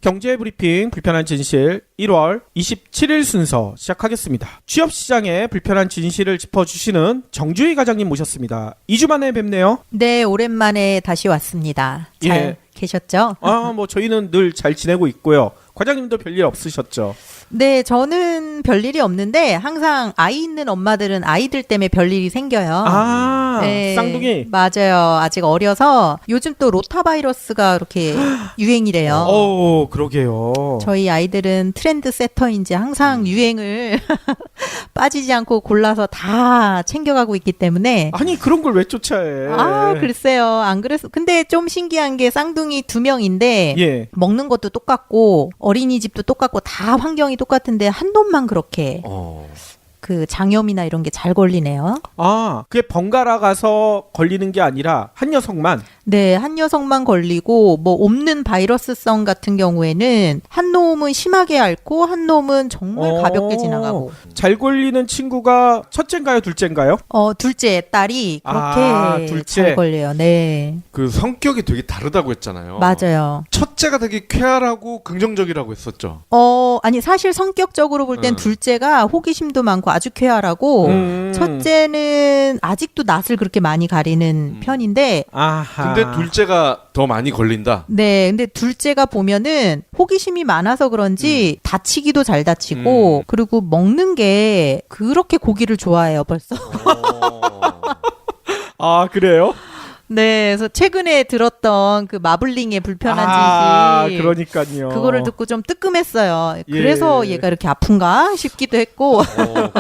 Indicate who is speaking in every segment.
Speaker 1: 경제브리핑 불편한 진실 1월 27일 순서 시작하겠습니다. 취업시장의 불편한 진실을 짚어주시는 정주희 과장님 모셨습니다. 2주 만에 뵙네요.
Speaker 2: 네, 오랜만에 다시 왔습니다. 잘 계셨죠?
Speaker 1: 뭐 저희는 늘 잘 지내고 있고요. 과장님도 별일 없으셨죠?
Speaker 2: 네, 저는 별일이 없는데 항상 아이 있는 엄마들은 아이들 때문에 별일이 생겨요.
Speaker 1: 네, 쌍둥이?
Speaker 2: 맞아요. 아직 어려서 요즘 또 로타바이러스가 이렇게 유행이래요.
Speaker 1: 그러게요.
Speaker 2: 저희 아이들은 트렌드 세터인지 항상 유행을 빠지지 않고 골라서 다 챙겨가고 있기 때문에.
Speaker 1: 아니, 그런 걸 왜 쫓아해?
Speaker 2: 글쎄요. 안 그랬어. 근데 좀 신기한 게 쌍둥이 2명인데 먹는 것도 똑같고 어린이집도 똑같고 다 환경이 똑같은데 한 놈만 그렇게 그 장염이나 이런 게 잘 걸리네요.
Speaker 1: 그게 번갈아 가서 걸리는 게 아니라 한 녀석만?
Speaker 2: 네, 한 녀석만 걸리고 뭐 없는 바이러스성 같은 경우에는 한 놈은 심하게 앓고 한 놈은 정말 가볍게 지나가고.
Speaker 1: 잘 걸리는 친구가 첫째인가요, 둘째인가요?
Speaker 2: 둘째 딸이 그렇게
Speaker 1: 둘째.
Speaker 2: 잘 걸려요. 네.
Speaker 3: 그 성격이 되게 다르다고 했잖아요.
Speaker 2: 맞아요.
Speaker 3: 첫째가 되게 쾌활하고 긍정적이라고 했었죠.
Speaker 2: 아니 사실 성격적으로 볼 땐 둘째가 호기심도 많고 아주 쾌활하고 첫째는 아직도 낯을 그렇게 많이 가리는 편인데.
Speaker 3: 근데 둘째가 더 많이 걸린다.
Speaker 2: 네, 근데 둘째가 보면은 호기심이 많아서 그런지 다치기도 잘 다치고 그리고 먹는 게 그렇게 고기를 좋아해요, 벌써.
Speaker 1: 그래요?
Speaker 2: 네, 그래서 최근에 들었던 그 마블링의 불편한 진실.
Speaker 1: 그러니까요.
Speaker 2: 그거를 듣고 좀 뜨끔했어요. 그래서 얘가 이렇게 아픈가 싶기도 했고.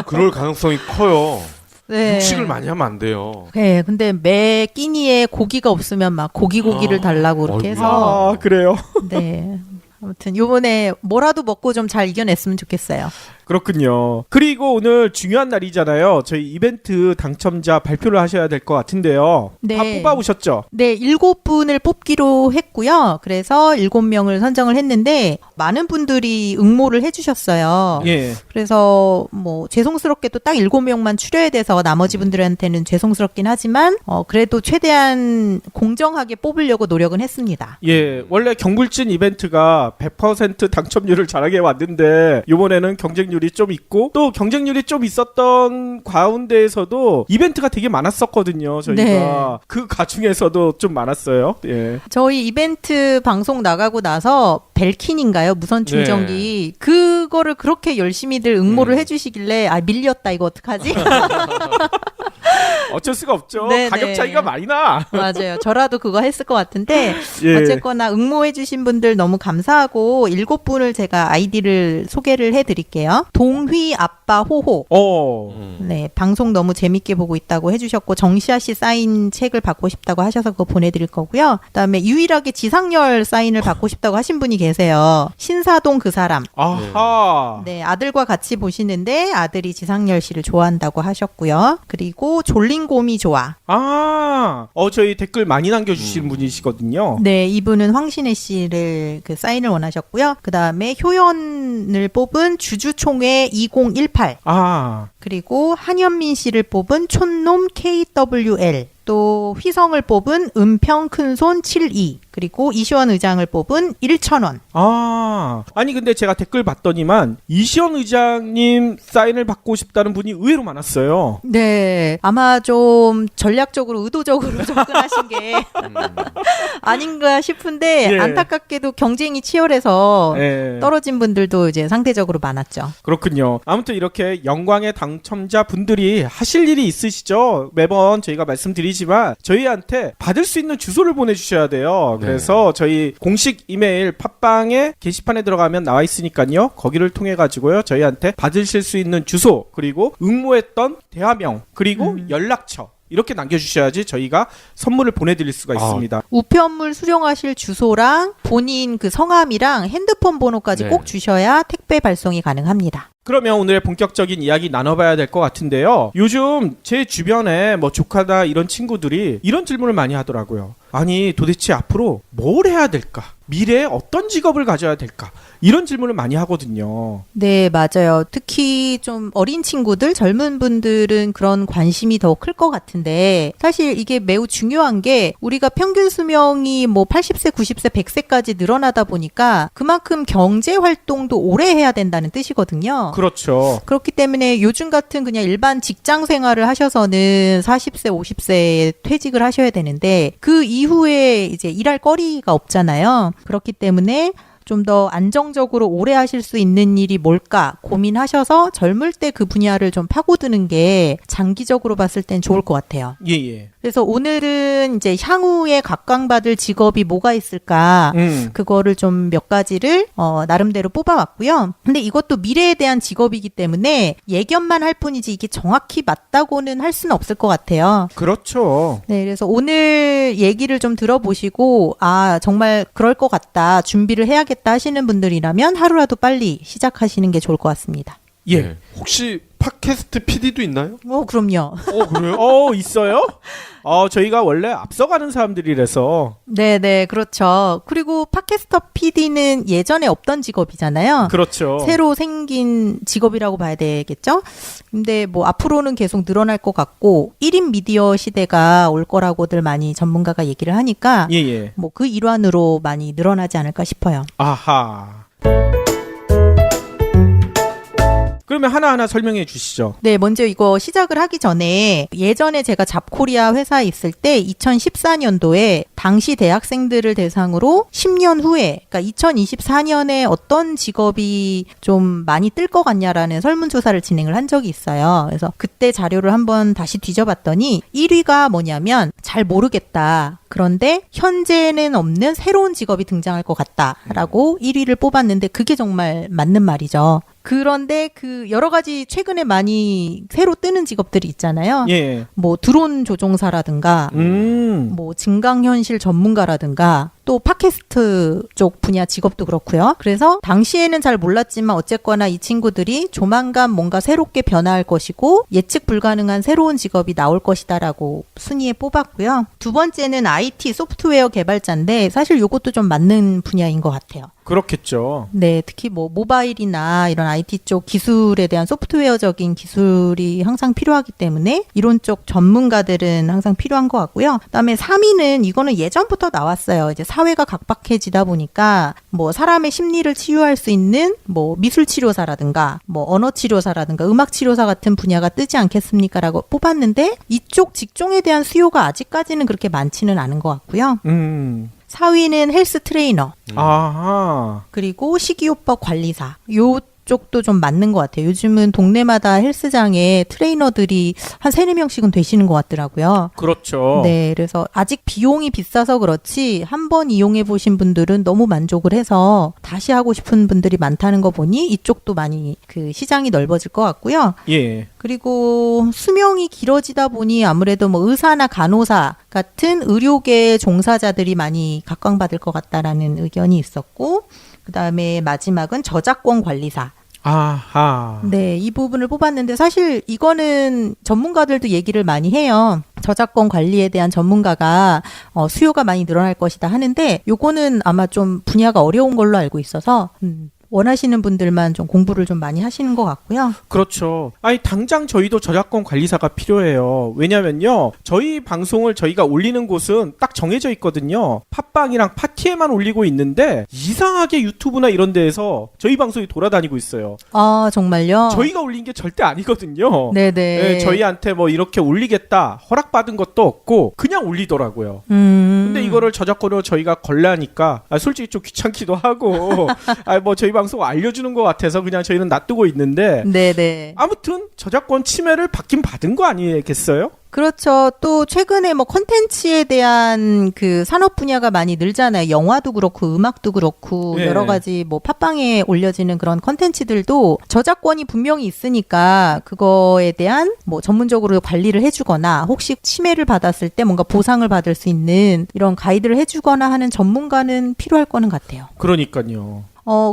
Speaker 3: 그럴 가능성이 커요.
Speaker 2: 네.
Speaker 3: 육식을 많이 하면 안 돼요.
Speaker 2: 네, 근데 매 끼니에 고기가 없으면 막 고기를 달라고 그렇게 해서.
Speaker 1: 그래요?
Speaker 2: 네. 아무튼 요번에 뭐라도 먹고 좀 잘 이겨냈으면 좋겠어요.
Speaker 1: 그렇군요. 그리고 오늘 중요한 날이잖아요. 저희 이벤트 당첨자 발표를 하셔야 될 것 같은데요.
Speaker 2: 네.
Speaker 1: 다 뽑아오셨죠?
Speaker 2: 네, 7분을 뽑기로 했고요. 그래서 7명을 선정을 했는데 많은 분들이 응모를 해주셨어요. 그래서 뭐 죄송스럽게도 딱 7명만 추려야 돼서 나머지 분들한테는 죄송스럽긴 하지만 그래도 최대한 공정하게 뽑으려고 노력은 했습니다.
Speaker 1: 원래 경불진 이벤트가 100% 당첨률을 잘하게 왔는데 이번에는 경쟁률이 좀 있고 또 경쟁률이 좀 있었던 가운데에서도 이벤트가 되게 많았었거든요. 저희가 그 가중에서도 좀 많았어요.
Speaker 2: 저희 이벤트 방송 나가고 나서 벨킨인가요? 무선 충전기 그거를 그렇게 열심히들 응모를 해주시길래 밀렸다 이거 어떡하지?
Speaker 1: 어쩔 수가 없죠.
Speaker 2: 네네.
Speaker 1: 가격 차이가 많이 나.
Speaker 2: 맞아요. 저라도 그거 했을 것 같은데 어쨌거나 응모해주신 분들 너무 감사하고 7분을 제가 아이디를 소개를 해드릴게요. 동휘 아빠 호호. 네, 방송 너무 재밌게 보고 있다고 해주셨고 정시아 씨 사인 책을 받고 싶다고 하셔서 그거 보내드릴 거고요. 그다음에 유일하게 지상열 사인을 받고 싶다고 하신 분이 계세요. 신사동 그 사람. 네, 아들과 같이 보시는데 아들이 지상열 씨를 좋아한다고 하셨고요. 그리고 졸린곰이 좋아.
Speaker 1: 저희 댓글 많이 남겨주신 분이시거든요.
Speaker 2: 네, 이분은 황신혜 씨를 그 사인을 원하셨고요. 그 다음에 효연을 뽑은 주주총회 2018. 그리고 한현민 씨를 뽑은 촌놈 KWL. 또 휘성을 뽑은 은평 큰손 72. 그리고 이시원 의장을 뽑은 1,000원.
Speaker 1: 아니 근데 제가 댓글 봤더니만 이시원 의장님 사인을 받고 싶다는 분이 의외로 많았어요.
Speaker 2: 네, 아마 좀 전략적으로 의도적으로 접근하신 게 아닌가 싶은데 안타깝게도 경쟁이 치열해서 떨어진 분들도 이제 상대적으로 많았죠.
Speaker 1: 그렇군요. 아무튼 이렇게 영광의 당첨자 분들이 하실 일이 있으시죠? 매번 저희가 말씀드리지만 저희한테 받을 수 있는 주소를 보내주셔야 돼요. 그래서 저희 공식 이메일 팟빵에 게시판에 들어가면 나와 있으니까요. 거기를 통해 가지고요. 저희한테 받으실 수 있는 주소 그리고 응모했던 대화명 그리고 연락처 이렇게 남겨주셔야지 저희가 선물을 보내드릴 수가 있습니다.
Speaker 2: 우편물 수령하실 주소랑 본인 그 성함이랑 핸드폰 번호까지 꼭 주셔야 택배 발송이 가능합니다.
Speaker 1: 그러면 오늘의 본격적인 이야기 나눠봐야 될 것 같은데요. 요즘 제 주변에 뭐 조카나 이런 친구들이 이런 질문을 많이 하더라고요. 아니 도대체 앞으로 뭘 해야 될까? 미래에 어떤 직업을 가져야 될까? 이런 질문을 많이 하거든요.
Speaker 2: 네, 맞아요. 특히 좀 어린 친구들, 젊은 분들은 그런 관심이 더 클 것 같은데 사실 이게 매우 중요한 게 우리가 평균 수명이 뭐 80세, 90세, 100세까지 늘어나다 보니까 그만큼 경제 활동도 오래 해야 된다는 뜻이거든요.
Speaker 1: 그렇죠.
Speaker 2: 그렇기 때문에 요즘 같은 그냥 일반 직장 생활을 하셔서는 40세, 50세에 퇴직을 하셔야 되는데 그 이후에 이제 일할 거리가 없잖아요. 그렇기 때문에 좀 더 안정적으로 오래 하실 수 있는 일이 뭘까 고민하셔서 젊을 때 그 분야를 좀 파고드는 게 장기적으로 봤을 땐 좋을 것 같아요.
Speaker 1: 예.
Speaker 2: 그래서 오늘은 이제 향후에 각광받을 직업이 뭐가 있을까 그거를 좀 몇 가지를 나름대로 뽑아왔고요. 근데 이것도 미래에 대한 직업이기 때문에 예견만 할 뿐이지 이게 정확히 맞다고는 할 수는 없을 것 같아요.
Speaker 1: 그렇죠.
Speaker 2: 네, 그래서 오늘 얘기를 좀 들어보시고 아 정말 그럴 것 같다 준비를 해야겠다 하시는 분들이라면 하루라도 빨리 시작하시는 게 좋을 것 같습니다.
Speaker 1: 예.
Speaker 3: 네. 혹시 팟캐스트 PD도 있나요?
Speaker 2: 그럼요.
Speaker 3: 그래요?
Speaker 1: 있어요? 저희가 원래 앞서가는 사람들이라서.
Speaker 2: 네, 그렇죠. 그리고 팟캐스터 PD는 예전에 없던 직업이잖아요.
Speaker 1: 그렇죠.
Speaker 2: 새로 생긴 직업이라고 봐야 되겠죠? 근데 뭐 앞으로는 계속 늘어날 것 같고 1인 미디어 시대가 올 거라고들 많이 전문가가 얘기를 하니까
Speaker 1: 예.
Speaker 2: 뭐 그 일환으로 많이 늘어나지 않을까 싶어요.
Speaker 1: 아하. 그러면 하나하나 설명해 주시죠.
Speaker 2: 네, 먼저 이거 시작을 하기 전에 예전에 제가 잡코리아 회사에 있을 때 2014년도에 당시 대학생들을 대상으로 10년 후에, 그러니까 2024년에 어떤 직업이 좀 많이 뜰 것 같냐라는 설문조사를 진행을 한 적이 있어요. 그래서 그때 자료를 한번 다시 뒤져봤더니 1위가 뭐냐면 잘 모르겠다. 그런데 현재는 없는 새로운 직업이 등장할 것 같다라고 1위를 뽑았는데 그게 정말 맞는 말이죠. 그런데 그 여러 가지 최근에 많이 새로 뜨는 직업들이 있잖아요.
Speaker 1: 예.
Speaker 2: 뭐 드론 조종사라든가 뭐 증강현실 전문가라든가 또 팟캐스트 쪽 분야 직업도 그렇고요. 그래서 당시에는 잘 몰랐지만 어쨌거나 이 친구들이 조만간 뭔가 새롭게 변화할 것이고 예측 불가능한 새로운 직업이 나올 것이다라고 순위에 뽑았고요. 두 번째는 IT 소프트웨어 개발자인데 사실 이것도 좀 맞는 분야인 것 같아요.
Speaker 1: 그렇겠죠.
Speaker 2: 네, 특히 뭐 모바일이나 이런 IT 쪽 기술에 대한 소프트웨어적인 기술이 항상 필요하기 때문에 이론 쪽 전문가들은 항상 필요한 것 같고요. 그다음에 3위는 이거는 예전부터 나왔어요. 이제 사회가 각박해지다 보니까 뭐 사람의 심리를 치유할 수 있는 뭐 미술 치료사라든가 뭐 언어 치료사라든가 음악 치료사 같은 분야가 뜨지 않겠습니까라고 뽑았는데 이쪽 직종에 대한 수요가 아직까지는 그렇게 많지는 않은 것 같고요. 4위는 헬스 트레이너.
Speaker 1: 아하.
Speaker 2: 그리고 식이요법 관리사. 요쪽도 좀 맞는 것 같아요. 요즘은 동네마다 헬스장에 트레이너들이 한 3-4명씩은 되시는 것 같더라고요.
Speaker 1: 그렇죠.
Speaker 2: 네, 그래서 아직 비용이 비싸서 그렇지 한번 이용해 보신 분들은 너무 만족을 해서 다시 하고 싶은 분들이 많다는 거 보니 이쪽도 많이 그 시장이 넓어질 것 같고요.
Speaker 1: 예. 그리고
Speaker 2: 수명이 길어지다 보니 아무래도 뭐 의사나 간호사 같은 의료계 종사자들이 많이 각광받을 것 같다라는 의견이 있었고, 그 다음에 마지막은 저작권 관리사.
Speaker 1: 아하.
Speaker 2: 네, 이 부분을 뽑았는데 사실 이거는 전문가들도 얘기를 많이 해요. 저작권 관리에 대한 전문가가 수요가 많이 늘어날 것이다 하는데 요거는 아마 좀 분야가 어려운 걸로 알고 있어서 원하시는 분들만 좀 공부를 좀 많이 하시는 것 같고요.
Speaker 1: 그렇죠. 아니 당장 저희도 저작권 관리사가 필요해요. 왜냐면요. 저희 방송을 저희가 올리는 곳은 딱 정해져 있거든요. 팟빵이랑 파티에만 올리고 있는데 이상하게 유튜브나 이런 데에서 저희 방송이 돌아다니고 있어요.
Speaker 2: 아, 정말요?
Speaker 1: 저희가 올린 게 절대 아니거든요.
Speaker 2: 네네.
Speaker 1: 네, 저희한테 뭐 이렇게 올리겠다 허락받은 것도 없고 그냥 올리더라고요. 근데 이거를 저작권으로 저희가 걸라니까 솔직히 좀 귀찮기도 하고 뭐 저희 방송 알려주는 것 같아서 그냥 저희는 놔두고 있는데
Speaker 2: 네네.
Speaker 1: 아무튼 저작권 침해를 받긴 받은 거 아니겠어요?
Speaker 2: 그렇죠. 또 최근에 뭐 콘텐츠에 대한 그 산업 분야가 많이 늘잖아요. 영화도 그렇고 음악도 그렇고
Speaker 1: 네.
Speaker 2: 여러 가지 뭐 팟빵에 올려지는 그런 콘텐츠들도 저작권이 분명히 있으니까 그거에 대한 뭐 전문적으로 관리를 해주거나 혹시 침해를 받았을 때 뭔가 보상을 받을 수 있는 이런 가이드를 해주거나 하는 전문가는 필요할 거는 같아요.
Speaker 1: 그러니까요.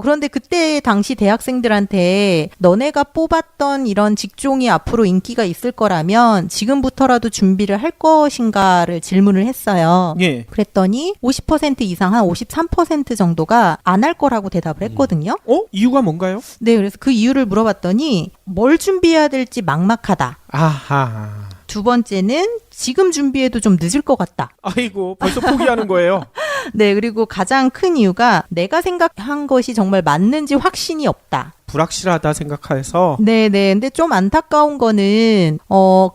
Speaker 2: 그런데 그때 당시 대학생들한테 너네가 뽑았던 이런 직종이 앞으로 인기가 있을 거라면 지금부터라도 준비를 할 것인가를 질문을 했어요.
Speaker 1: 예.
Speaker 2: 그랬더니 50% 이상 한 53% 정도가 안 할 거라고 대답을 했거든요.
Speaker 1: 이유가 뭔가요?
Speaker 2: 네, 그래서 그 이유를 물어봤더니 뭘 준비해야 될지 막막하다.
Speaker 1: 아하.
Speaker 2: 두 번째는 지금 준비해도 좀 늦을 것 같다.
Speaker 1: 아이고, 벌써 포기하는 거예요.
Speaker 2: 네, 그리고 가장 큰 이유가 내가 생각한 것이 정말 맞는지 확신이 없다.
Speaker 1: 불확실하다 생각해서.
Speaker 2: 네네. 근데 좀 안타까운 거는,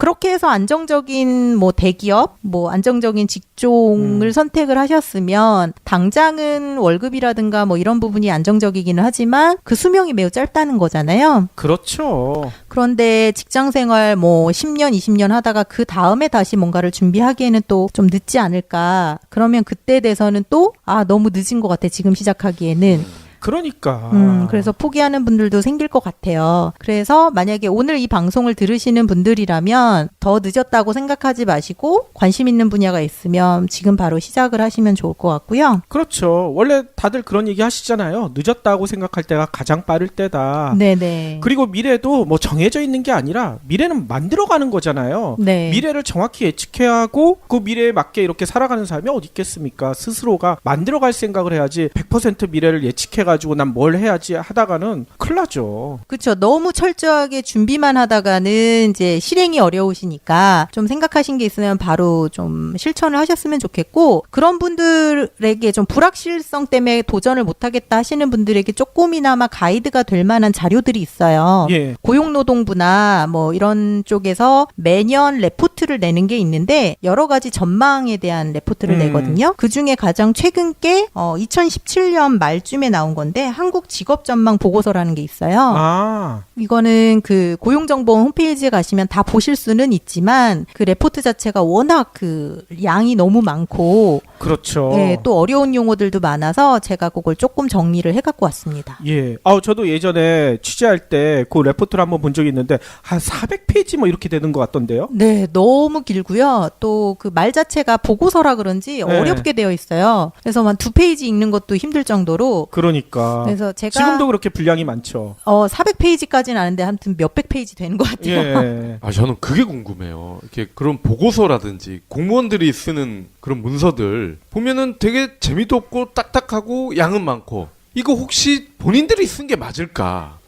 Speaker 2: 그렇게 해서 안정적인 뭐 대기업, 뭐 안정적인 직종을 선택을 하셨으면, 당장은 월급이라든가 뭐 이런 부분이 안정적이기는 하지만 그 수명이 매우 짧다는 거잖아요.
Speaker 1: 그렇죠.
Speaker 2: 그런데 직장 생활 뭐 10년, 20년 하다가 그 다음에 다시 뭔가를 준비하기에는 또 좀 늦지 않을까. 그러면 그때 돼서는 또, 너무 늦은 것 같아. 지금 시작하기에는.
Speaker 1: 그러니까.
Speaker 2: 그래서 포기하는 분들도 생길 것 같아요. 그래서 만약에 오늘 이 방송을 들으시는 분들이라면 더 늦었다고 생각하지 마시고 관심 있는 분야가 있으면 지금 바로 시작을 하시면 좋을 것 같고요.
Speaker 1: 그렇죠. 원래 다들 그런 얘기 하시잖아요. 늦었다고 생각할 때가 가장 빠를 때다.
Speaker 2: 네네.
Speaker 1: 그리고 미래도 뭐 정해져 있는 게 아니라 미래는 만들어가는 거잖아요.
Speaker 2: 네.
Speaker 1: 미래를 정확히 예측해야 하고 그 미래에 맞게 이렇게 살아가는 사람이 어디 있겠습니까? 스스로가 만들어갈 생각을 해야지 100% 미래를 예측해가지고 난 뭘 해야지 하다가는 큰일 나죠.
Speaker 2: 그렇죠. 너무 철저하게 준비만 하다가는 이제 실행이 어려우시니까 좀 생각하신 게 있으면 바로 좀 실천을 하셨으면 좋겠고, 그런 분들에게 좀 불확실성 때문에 도전을 못하겠다 하시는 분들에게 조금이나마 가이드가 될 만한 자료들이 있어요.
Speaker 1: 예.
Speaker 2: 고용노동부나 뭐 이런 쪽에서 매년 레포트를 내는 게 있는데 여러 가지 전망에 대한 레포트를 내거든요. 그중에 가장 최근 게 2017년 말쯤에 나온 건데 한국 직업 전망 보고서라는 게 있어요. 이거는 그 고용정보원 홈페이지에 가시면 다 보실 수는 있지만 그 레포트 자체가 워낙 그 양이 너무 많고,
Speaker 1: 그렇죠.
Speaker 2: 네, 또 어려운 용어들도 많아서 제가 그걸 조금 정리를 해갖고 왔습니다.
Speaker 1: 예. 저도 예전에 취재할 때 그 레포트를 한번 본 적이 있는데 한 400페이지 뭐 이렇게 되는 것 같던데요.
Speaker 2: 네, 너무 길고요. 또 그 말 자체가 보고서라 그런지 어렵게 되어 있어요. 그래서 한 2페이지 읽는 것도 힘들 정도로.
Speaker 1: 그러니까.
Speaker 2: 그래서 제가
Speaker 1: 지금도 그렇게 분량이 많죠.
Speaker 2: 400페이지까지는 아는데 아무튼 몇백 페이지 되는 것 같아요.
Speaker 1: 예.
Speaker 3: 저는 그게 궁금해요. 이렇게 그런 보고서라든지 공무원들이 쓰는 그런 문서들 보면은 되게 재미도 없고 딱딱하고 양은 많고, 이거 혹시 본인들이 쓴 게 맞을까?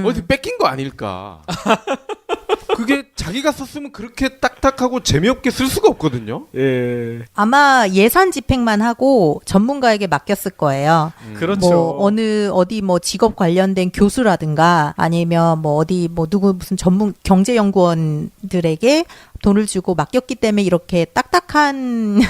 Speaker 3: 어디 뺏긴 거 아닐까? 그게 자기가 썼으면 그렇게 딱딱하고 재미없게 쓸 수가 없거든요.
Speaker 1: 예.
Speaker 2: 아마 예산 집행만 하고 전문가에게 맡겼을 거예요.
Speaker 1: 그렇죠.
Speaker 2: 뭐 어디 뭐 직업 관련된 교수라든가 아니면 뭐 어디 뭐 누구 무슨 전문 경제연구원들에게 돈을 주고 맡겼기 때문에 이렇게 딱딱한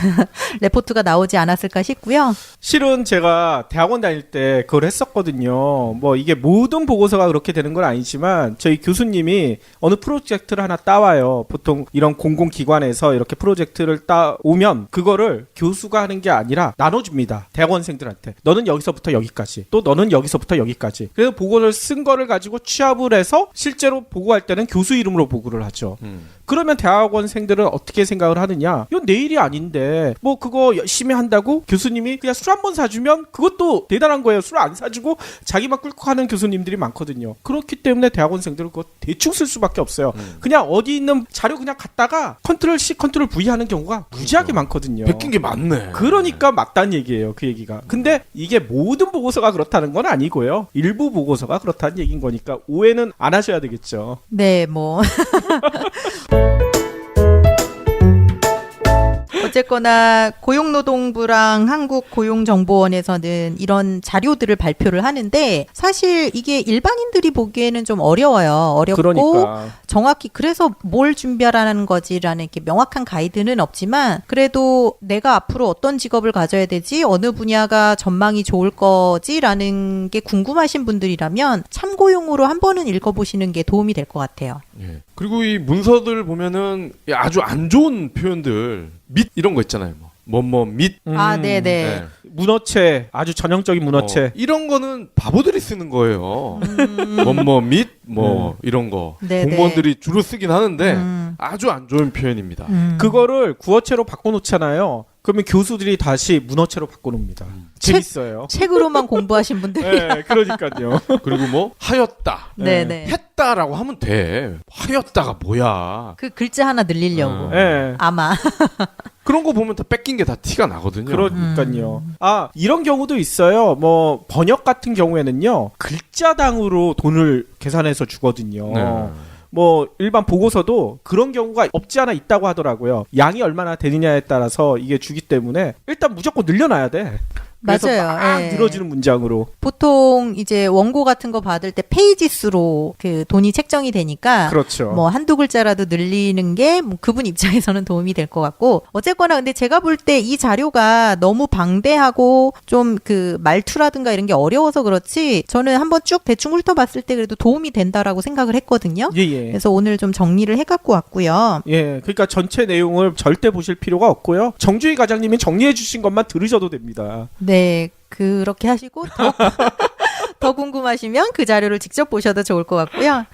Speaker 2: 레포트가 나오지 않았을까 싶고요.
Speaker 1: 실은 제가 대학원 다닐 때 그걸 했었거든요. 뭐 이게 모든 보고서가 그렇게 되는 건 아니지만 저희 교수님이 어느 프로젝트를 하나 따와요. 보통 이런 공공기관에서 이렇게 프로젝트를 따오면 그거를 교수가 하는 게 아니라 나눠줍니다. 대학원생들한테. 너는 여기서부터 여기까지. 또 너는 여기서부터 여기까지. 그래서 보고를 쓴 거를 가지고 취합을 해서 실제로 보고할 때는 교수 이름으로 보고를 하죠. 그러면 대학원생들은 어떻게 생각을 하느냐? 이건 내 일이 아닌데 뭐 그거 열심히 한다고 교수님이 그냥 술 한 번 사주면 그것도 대단한 거예요. 술 안 사주고 자기만 꿀꺽하는 교수님들이 많거든요. 그렇기 때문에 대학원생들은 그거 대충 쓸 수밖에 없어요. 그냥 어디 있는 자료 그냥 갖다가 컨트롤 C, 컨트롤 V 하는 경우가 무지하게 많거든요.
Speaker 3: 베낀 게 많네.
Speaker 1: 그러니까 맞다는 얘기예요. 그 얘기가. 근데 이게 모든 보고서가 그렇다는 건 아니고요. 일부 보고서가 그렇다는 얘기인 거니까 오해는 안 하셔야 되겠죠.
Speaker 2: 네, 뭐. 어쨌거나 고용노동부랑 한국고용정보원에서는 이런 자료들을 발표를 하는데 사실 이게 일반인들이 보기에는 좀 어려워요. 어렵고
Speaker 1: 그러니까.
Speaker 2: 정확히 그래서 뭘 준비하라는 거지라는 이렇게 명확한 가이드는 없지만 그래도 내가 앞으로 어떤 직업을 가져야 되지, 어느 분야가 전망이 좋을 거지라는 게 궁금하신 분들이라면 참고용으로 한 번은 읽어보시는 게 도움이 될 것 같아요.
Speaker 3: 예. 그리고 이 문서들 보면은 아주 안 좋은 표현들, 및 이런 거 있잖아요. 밋.
Speaker 2: 네네.
Speaker 3: 네.
Speaker 1: 문어체, 아주 전형적인 문어체.
Speaker 3: 이런 거는 바보들이 쓰는 거예요. 밋 이런 거.
Speaker 2: 네네.
Speaker 3: 공무원들이 주로 쓰긴 하는데 아주 안 좋은 표현입니다.
Speaker 1: 그거를 구어체로 바꿔놓잖아요. 그러면 교수들이 다시 문어체로 바꿔놓습니다. 재밌어요.
Speaker 2: 책으로만 공부하신 분들이.
Speaker 1: 네, 그러니까요.
Speaker 3: 그리고 뭐 하였다,
Speaker 2: 네네.
Speaker 3: 했다라고 하면 돼. 하였다가 뭐야?
Speaker 2: 그 글자 하나 늘리려고.
Speaker 1: 네.
Speaker 2: 아마.
Speaker 3: 그런 거 보면 다 뺏긴 게 다 티가 나거든요.
Speaker 1: 그러니까요. 아, 이런 경우도 있어요. 뭐 번역 같은 경우에는요. 글자당으로 돈을 계산해서 주거든요.
Speaker 3: 네.
Speaker 1: 뭐 일반 보고서도 그런 경우가 없지 않아 있다고 하더라고요. 양이 얼마나 되느냐에 따라서 이게 주기 때문에 일단 무조건 늘려놔야 돼. 그래서
Speaker 2: 맞아요.
Speaker 1: 막
Speaker 2: 예.
Speaker 1: 늘어지는 문장으로.
Speaker 2: 보통 이제 원고 같은 거 받을 때 페이지 수로 그 돈이 책정이 되니까
Speaker 1: 그렇죠.
Speaker 2: 뭐 한두 글자라도 늘리는 게 뭐 그분 입장에서는 도움이 될 것 같고 어쨌거나 근데 제가 볼 때 이 자료가 너무 방대하고 좀 그 말투라든가 이런 게 어려워서 그렇지 저는 한번 쭉 대충 훑어봤을 때 그래도 도움이 된다라고 생각을 했거든요.
Speaker 1: 예.
Speaker 2: 그래서 오늘 좀 정리를 해갖고 왔고요.
Speaker 1: 예, 그러니까 전체 내용을 절대 보실 필요가 없고요. 정주희 과장님이 정리해 주신 것만 들으셔도 됩니다.
Speaker 2: 네, 그렇게 하시고 더 궁금하시면 그 자료를 직접 보셔도 좋을 것 같고요.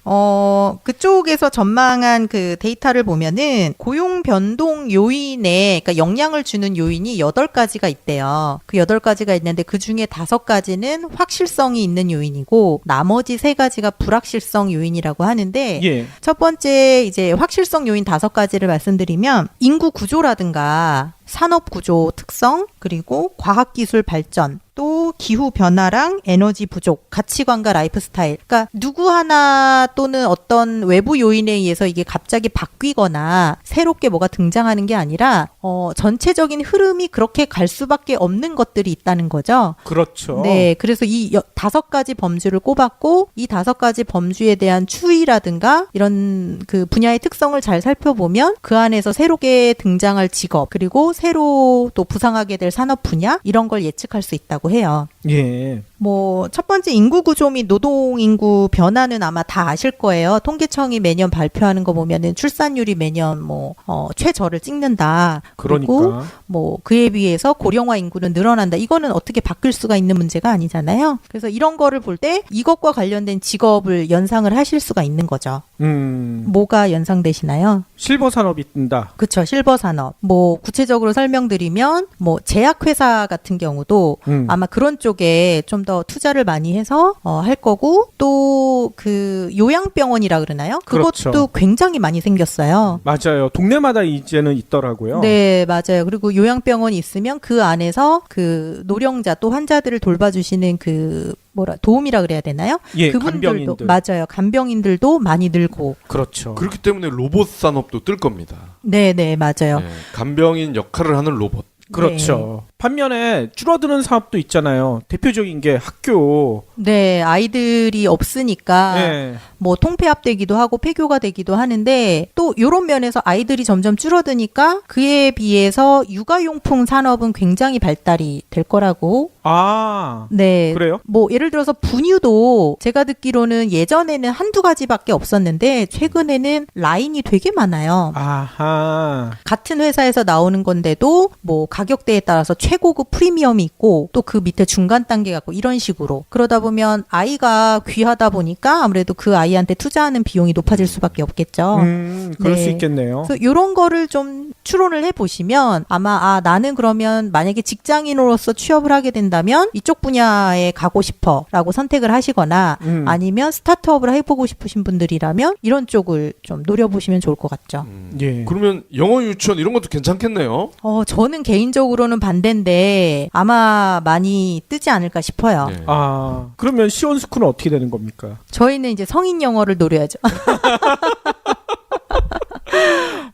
Speaker 2: 그쪽에서 전망한 그 데이터를 보면은 고용 변동 요인에 그러니까 영향을 주는 요인이 8가지가 있대요. 그 8가지가 있는데 그 중에 5가지는 확실성이 있는 요인이고 나머지 3가지가 불확실성 요인이라고 하는데
Speaker 1: 예.
Speaker 2: 첫 번째 이제 확실성 요인 5가지를 말씀드리면 인구 구조라든가 산업 구조 특성, 그리고 과학기술 발전, 또 기후 변화랑 에너지 부족, 가치관과 라이프 스타일. 그러니까 누구 하나 또는 어떤 외부 요인에 의해서 이게 갑자기 바뀌거나 새롭게 뭐가 등장하는 게 아니라 전체적인 흐름이 그렇게 갈 수밖에 없는 것들이 있다는 거죠.
Speaker 1: 그렇죠.
Speaker 2: 네, 그래서 이 5가지 범주를 꼽았고 이 5가지 범주에 대한 추이라든가 이런 그 분야의 특성을 잘 살펴보면 그 안에서 새롭게 등장할 직업 그리고 새로 또 부상하게 될 산업 분야 이런 걸 예측할 수 있다고 해요.
Speaker 1: 예.
Speaker 2: 뭐 첫 번째 인구 구조 및 노동 인구 변화는 아마 다 아실 거예요. 통계청이 매년 발표하는 거 보면은 출산율이 매년 뭐 최저를 찍는다. 그리고
Speaker 1: 그러니까.
Speaker 2: 뭐 그에 비해서 고령화 인구는 늘어난다. 이거는 어떻게 바뀔 수가 있는 문제가 아니잖아요. 그래서 이런 거를 볼 때 이것과 관련된 직업을 연상을 하실 수가 있는 거죠. 뭐가 연상되시나요?
Speaker 1: 실버 산업이 뜬다.
Speaker 2: 그렇죠. 실버 산업. 뭐 구체적으로 설명드리면 뭐 제약회사 같은 경우도 아마 그런 쪽에 좀 더 투자를 많이 해서 할 거고 또 그 요양병원이라 그러나요? 그것도
Speaker 1: 그렇죠.
Speaker 2: 굉장히 많이 생겼어요.
Speaker 1: 맞아요. 동네마다 이제는 있더라고요.
Speaker 2: 네, 맞아요. 그리고 요양병원이 있으면 그 안에서 그 노령자 또 환자들을 돌봐주시는 그 도움이라 그래야 되나요?
Speaker 1: 예,
Speaker 2: 그분들도
Speaker 1: 간병인들.
Speaker 2: 맞아요. 간병인들도 많이 늘고.
Speaker 1: 그렇죠.
Speaker 3: 그렇기 때문에 로봇 산업도 뜰 겁니다.
Speaker 2: 네, 맞아요.
Speaker 3: 네, 간병인 역할을 하는 로봇.
Speaker 1: 그렇죠. 반면에 줄어드는 사업도 있잖아요. 대표적인 게 학교.
Speaker 2: 네, 아이들이 없으니까
Speaker 1: 예.
Speaker 2: 뭐 통폐합되기도 하고 폐교가 되기도 하는데 또 이런 면에서 아이들이 점점 줄어드니까 그에 비해서 육아용품 산업은 굉장히 발달이 될 거라고.
Speaker 1: 아.
Speaker 2: 네.
Speaker 1: 그래요?
Speaker 2: 뭐 예를 들어서 분유도 제가 듣기로는 예전에는 한두 가지밖에 없었는데 최근에는 라인이 되게 많아요.
Speaker 1: 아하.
Speaker 2: 같은 회사에서 나오는 건데도 뭐 가격대에 따라서 최고급 프리미엄이 있고 또 그 밑에 중간 단계가 있고 이런 식으로 그러다 보면 아이가 귀하다 보니까 아무래도 그 아이한테 투자하는 비용이 높아질 수밖에 없겠죠.
Speaker 1: 그럴
Speaker 2: 네.
Speaker 1: 수 있겠네요.
Speaker 2: 그래서 이런 거를 좀 추론을 해보시면 아마 나는 그러면 만약에 직장인으로서 취업을 하게 된다면 이쪽 분야에 가고 싶어라고 선택을 하시거나 아니면 스타트업을 해보고 싶으신 분들이라면 이런 쪽을 좀 노려보시면 좋을 것 같죠.
Speaker 1: 예.
Speaker 3: 그러면 영어 유치원 이런 것도 괜찮겠네요.
Speaker 2: 저는 개인적으로는 반대인데 아마 많이 뜨지 않을까 싶어요.
Speaker 3: 네.
Speaker 1: 아, 그러면 시원스쿨은 어떻게 되는 겁니까?
Speaker 2: 저희는 이제 성인 영어를 노려야죠.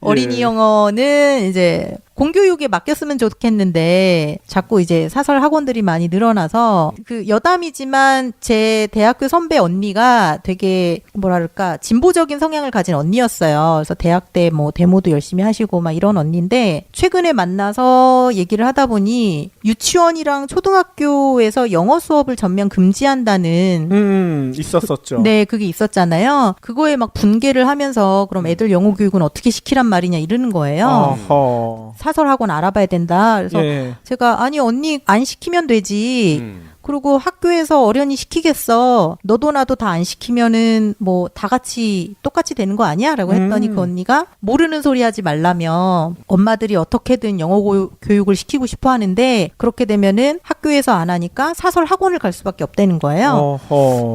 Speaker 2: 어린이 영어는 이제 공교육에 맡겼으면 좋겠는데 자꾸 이제 사설 학원들이 많이 늘어나서 그 여담이지만 제 대학교 선배 언니가 되게 뭐랄까 진보적인 성향을 가진 언니였어요. 그래서 대학 때 뭐 데모도 열심히 하시고 막 이런 언니인데 최근에 만나서 얘기를 하다 보니 유치원이랑 초등학교에서 영어 수업을 전면 금지한다는
Speaker 1: 있었었죠.
Speaker 2: 네, 그게 있었잖아요. 그거에 막 분개를 하면서 그럼 애들 영어 교육은 어떻게 시키란 말이냐 이러는 거예요.
Speaker 1: 어허.
Speaker 2: 사설 학원 알아봐야 된다. 그래서
Speaker 1: 예.
Speaker 2: 제가 아니 언니 안 시키면 되지. 그리고 학교에서 어련히 시키겠어. 너도 나도 다 안 시키면은 뭐 다 같이 똑같이 되는 거 아니야? 라고 했더니 그 언니가 모르는 소리 하지 말라며 엄마들이 어떻게든 영어 교육을 시키고 싶어 하는데 그렇게 되면은 학교에서 안 하니까 사설 학원을 갈 수밖에 없다는 거예요.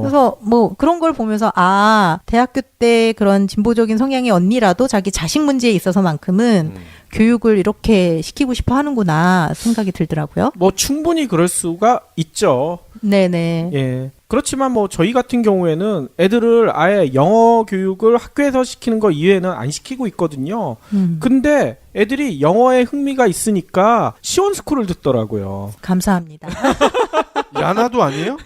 Speaker 2: 그래서 뭐 그런 걸 보면서 대학교 때 그런 진보적인 성향의 언니라도 자기 자식 문제에 있어서만큼은 교육을 이렇게 시키고 싶어 하는구나 생각이 들더라고요.
Speaker 1: 뭐 충분히 그럴 수가 있죠.
Speaker 2: 네네.
Speaker 1: 예. 그렇지만 뭐 저희 같은 경우에는 애들을 아예 영어 교육을 학교에서 시키는 거 이외에는 안 시키고 있거든요. 근데 애들이 영어에 흥미가 있으니까 시원스쿨을 듣더라고요.
Speaker 2: 감사합니다.
Speaker 3: 야나도 아니에요?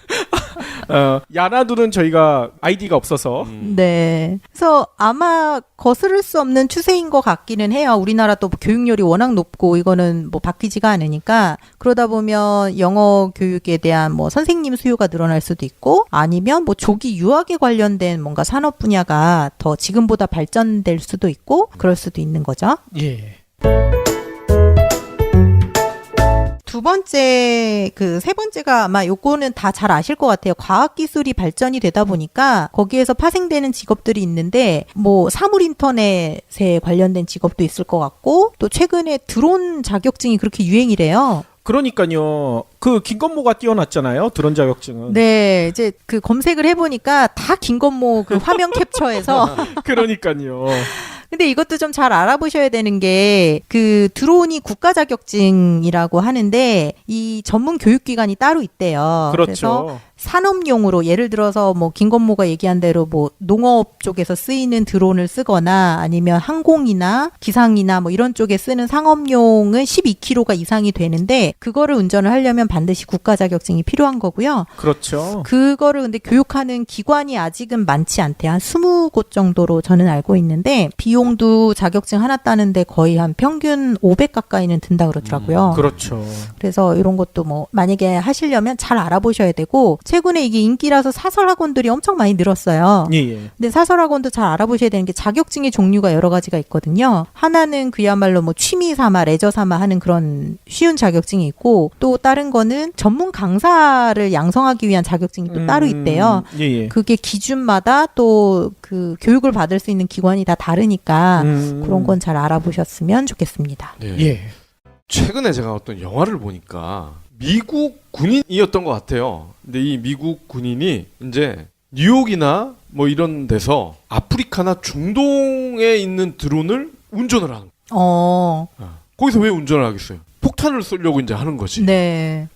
Speaker 1: 야나두는 저희가 아이디가 없어서.
Speaker 2: 네. 그래서 아마 거스를 수 없는 추세인 것 같기는 해요. 우리나라도 교육열이 워낙 높고 이거는 뭐 바뀌지가 않으니까 그러다 보면 영어 교육에 대한 뭐 선생님 수요가 늘어날 수도 있고 아니면 뭐 조기 유학에 관련된 뭔가 산업 분야가 더 지금보다 발전될 수도 있고 그럴 수도 있는 거죠.
Speaker 1: 예.
Speaker 2: 두 번째, 세 번째가 아마 요거는 다 잘 아실 것 같아요. 과학기술이 발전이 되다 보니까 거기에서 파생되는 직업들이 있는데, 뭐, 사물 인터넷에 관련된 직업도 있을 것 같고, 또 최근에 드론 자격증이 그렇게 유행이래요.
Speaker 1: 그러니까요. 그 김건모가 띄워놨잖아요. 드론 자격증은.
Speaker 2: 네, 이제 그 검색을 해보니까 다 김건모 그 화면 캡처해서.
Speaker 1: 그러니까요.
Speaker 2: 근데 이것도 좀 잘 알아보셔야 되는 게 그 드론이 국가 자격증이라고 하는데 이 전문 교육기관이 따로 있대요.
Speaker 1: 그렇죠.
Speaker 2: 그래서 산업용으로 예를 들어서 뭐 김건모가 얘기한 대로 뭐 농업 쪽에서 쓰이는 드론을 쓰거나 아니면 항공이나 기상이나 뭐 이런 쪽에 쓰는 상업용은 12kg가 이상이 되는데 그거를 운전을 하려면 반드시 국가 자격증이 필요한 거고요.
Speaker 1: 그렇죠.
Speaker 2: 그거를 근데 교육하는 기관이 아직은 많지 않대요. 한 20곳 정도로 저는 알고 있는데 비용도 자격증 하나 따는데 거의 한 평균 500 가까이는 든다 그러더라고요.
Speaker 1: 그렇죠.
Speaker 2: 그래서 이런 것도 뭐 만약에 하시려면 잘 알아보셔야 되고 최근에 이게 인기라서 사설 학원들이 엄청 많이 늘었어요.
Speaker 1: 예.
Speaker 2: 근데 사설 학원도 잘 알아보셔야 되는 게 자격증의 종류가 여러 가지가 있거든요. 하나는 그야말로 뭐 취미 삼아 레저 삼아 하는 그런 쉬운 자격증이 있고 또 다른 거는 전문 강사를 양성하기 위한 자격증이 또 따로 있대요.
Speaker 1: 예.
Speaker 2: 그게 기준마다 또 그 교육을 받을 수 있는 기관이 다 다르니까 그런 건 잘 알아보셨으면 좋겠습니다.
Speaker 3: 네.
Speaker 1: 예.
Speaker 3: 최근에 제가 어떤 영화를 보니까 미국 군인이었던 것 같아요. 근데 이 미국 군인이 이제 뉴욕이나 뭐 이런 데서 아프리카나 중동에 있는 드론을 운전을 하는 거예요. 거기서 왜 운전을 하겠어요? 폭탄을 쏘려고 이제 하는 거지.
Speaker 2: 네.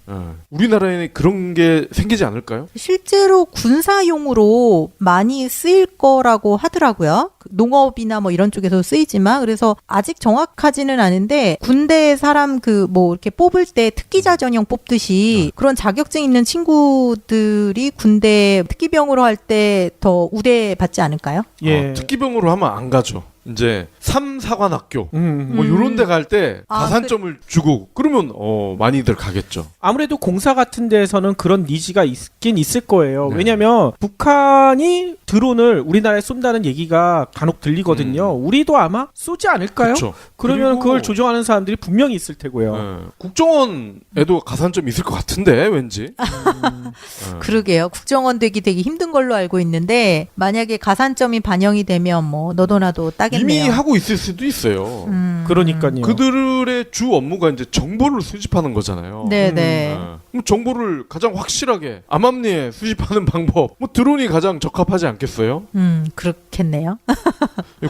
Speaker 3: 우리나라에는 그런 게 생기지 않을까요?
Speaker 2: 실제로 군사용으로 많이 쓰일 거라고 하더라고요. 농업이나 뭐 이런 쪽에서 쓰이지만 그래서 아직 정확하지는 않은데 군대 사람 그 뭐 이렇게 뽑을 때 특기자 전형 뽑듯이 그런 자격증 있는 친구들이 군대 특기병으로 할 때 더 우대 받지 않을까요?
Speaker 1: 예.
Speaker 3: 특기병으로 하면 안 가죠. 이제 3사관학교 뭐 요런 데 갈 때 가산점을 주고 그러면 많이들 가겠죠.
Speaker 1: 아무래도 공사 같은 데에서는 그런 니즈가 있긴 있을 거예요.
Speaker 3: 네.
Speaker 1: 왜냐하면 북한이 드론을 우리나라에 쏜다는 얘기가 간혹 들리거든요. 우리도 아마 쏘지 않을까요?
Speaker 3: 그쵸.
Speaker 1: 그러면
Speaker 3: 그리고
Speaker 1: 그걸 조종하는 사람들이 분명히 있을 테고요.
Speaker 3: 국정원에도 가산점 있을 것 같은데 왠지.
Speaker 2: 그러게요. 국정원 되기 되게 힘든 걸로 알고 있는데 만약에 가산점이 반영이 되면 뭐 너도 나도 따겠네요.
Speaker 3: 이미 하고 있을 수도 있어요.
Speaker 1: 그러니까요.
Speaker 3: 그들의 주 업무가 이제 정보를 수집하는 거잖아요.
Speaker 2: 네네.
Speaker 3: 그럼 정보를 가장 확실하게 암암리에 수집하는 방법, 뭐 드론이 가장 적합하지 않겠어요?
Speaker 2: 그렇겠네요.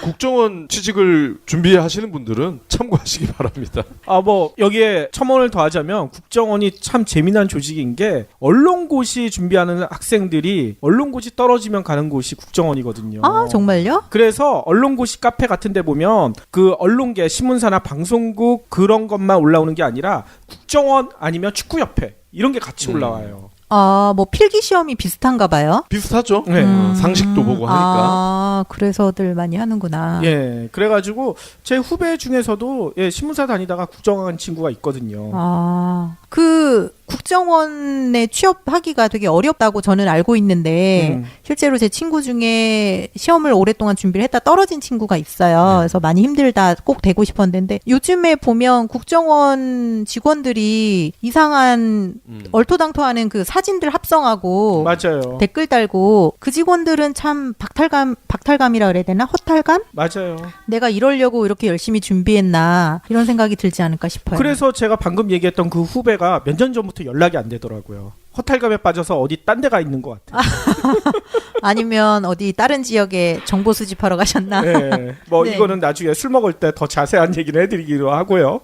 Speaker 3: 국정원 취직을 준비하시는 분들은 참고하시기 바랍니다.
Speaker 1: 뭐 여기에 첨언을 더하자면 국정원이 참 재미난 조직인 게 언론고시 준비하는 학생들이 언론고시 떨어지면 가는 곳이 국정원이거든요.
Speaker 2: 아, 정말요?
Speaker 1: 그래서 언론고시 카페 같은 데 보면 그 언론계 신문사나 방송국 그런 것만 올라오는 게 아니라 국정원 아니면 축구협회 이런 게 같이 올라와요.
Speaker 2: 뭐 필기 시험이 비슷한가 봐요.
Speaker 3: 비슷하죠.
Speaker 1: 네.
Speaker 3: 상식도 보고 하니까.
Speaker 2: 그래서들 많이 하는구나.
Speaker 1: 예, 그래가지고 제 후배 중에서도 신문사 다니다가 국정원 친구가 있거든요.
Speaker 2: 그 국정원에 취업하기가 되게 어렵다고 저는 알고 있는데 실제로 제 친구 중에 시험을 오랫동안 준비를 했다 떨어진 친구가 있어요. 그래서 많이 힘들다 꼭 되고 싶었는데 요즘에 보면 국정원 직원들이 이상한 얼토당토하는 그 사진 사진들 합성하고
Speaker 1: 맞아요.
Speaker 2: 댓글 달고 그 직원들은 참 박탈감이라 그래야 되나? 허탈감?
Speaker 1: 맞아요.
Speaker 2: 내가 이러려고 이렇게 열심히 준비했나 이런 생각이 들지 않을까 싶어요.
Speaker 1: 그래서 제가 방금 얘기했던 그 후배가 몇 년 전부터 연락이 안 되더라고요. 허탈감에 빠져서 어디 딴 데가 있는 것 같아요.
Speaker 2: 아니면 어디 다른 지역에 정보 수집하러 가셨나?
Speaker 1: 네. 뭐
Speaker 2: 네.
Speaker 1: 이거는 나중에 술 먹을 때 더 자세한 얘기를 해드리기로 하고요.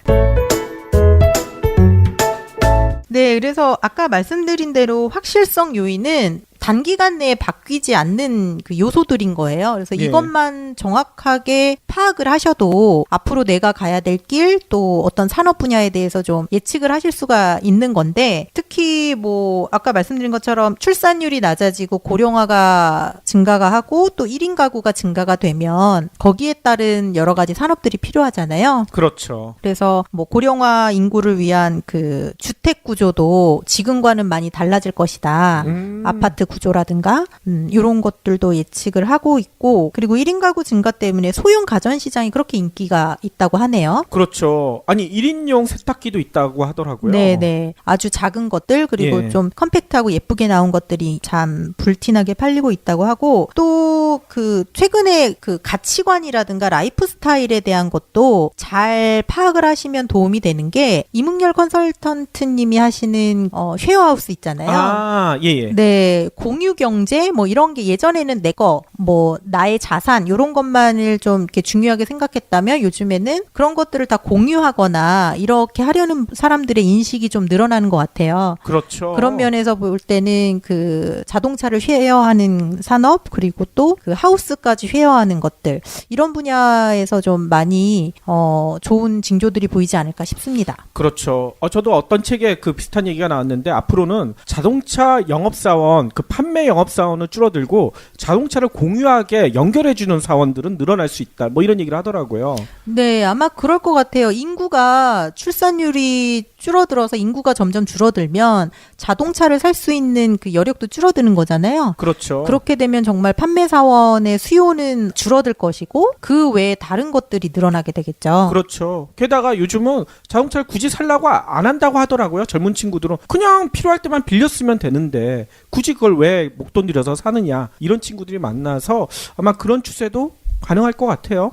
Speaker 2: 네, 그래서 아까 말씀드린 대로 확실성 요인은 단기간 내에 바뀌지 않는 그 요소들인 거예요. 그래서
Speaker 1: 예.
Speaker 2: 이것만 정확하게 파악을 하셔도 앞으로 내가 가야 될 길, 또 어떤 산업 분야에 대해서 좀 예측을 하실 수가 있는 건데, 특히 뭐 아까 말씀드린 것처럼 출산율이 낮아지고 고령화가 증가가 하고 또 1인 가구가 증가가 되면 거기에 따른 여러 가지 산업들이 필요하잖아요.
Speaker 1: 그렇죠.
Speaker 2: 그래서 뭐 고령화 인구를 위한 그 주택 구조도 지금과는 많이 달라질 것이다. 아파트 구조라든가 이런 것들도 예측을 하고 있고, 그리고 1인 가구 증가 때문에 소형 가전 시장이 그렇게 인기가 있다고 하네요.
Speaker 1: 그렇죠. 아니 1인용 세탁기도 있다고 하더라고요.
Speaker 2: 네네. 아주 작은 것들, 그리고
Speaker 1: 예.
Speaker 2: 좀 컴팩트하고 예쁘게 나온 것들이 참 불티나게 팔리고 있다고 하고, 또 그 최근에 그 가치관이라든가 라이프 스타일에 대한 것도 잘 파악을 하시면 도움이 되는 게, 이문열 컨설턴트님이 하시는 쉐어하우스 있잖아요.
Speaker 1: 아, 예.
Speaker 2: 네, 공유 경제 뭐 이런 게 예전에는 내 거, 뭐 나의 자산 이런 것만을 좀 이렇게 중요하게 생각했다면 요즘에는 그런 것들을 다 공유하거나 이렇게 하려는 사람들의 인식이 좀 늘어나는 것 같아요.
Speaker 1: 그렇죠.
Speaker 2: 그런 면에서 볼 때는 그 자동차를 쉐어하는 산업, 그리고 또 그 하우스까지 쉐어하는 것들, 이런 분야에서 좀 많이 좋은 징조들이 보이지 않을까 싶습니다.
Speaker 1: 그렇죠. 저도 어떤 책에 그 비슷한 얘기가 나왔는데, 앞으로는 자동차 영업사원, 그 판매 영업사원은 줄어들고 자동차를 공유하게 연결해주는 사원들은 늘어날 수 있다. 뭐 이런 얘기를 하더라고요.
Speaker 2: 네, 아마 그럴 것 같아요. 인구가, 출산율이 줄어들어서 인구가 점점 줄어들면 자동차를 살 수 있는 그 여력도 줄어드는 거잖아요.
Speaker 1: 그렇죠.
Speaker 2: 그렇게 되면 정말 판매 사원의 수요는 줄어들 것이고, 그 외에 다른 것들이 늘어나게 되겠죠.
Speaker 1: 그렇죠. 게다가 요즘은 자동차를 굳이 살라고 안 한다고 하더라고요. 젊은 친구들은 그냥 필요할 때만 빌렸으면 되는데 굳이 그걸 왜 목돈 들여서 사느냐, 이런 친구들이 많아서 아마 그런 추세도 가능할 것 같아요.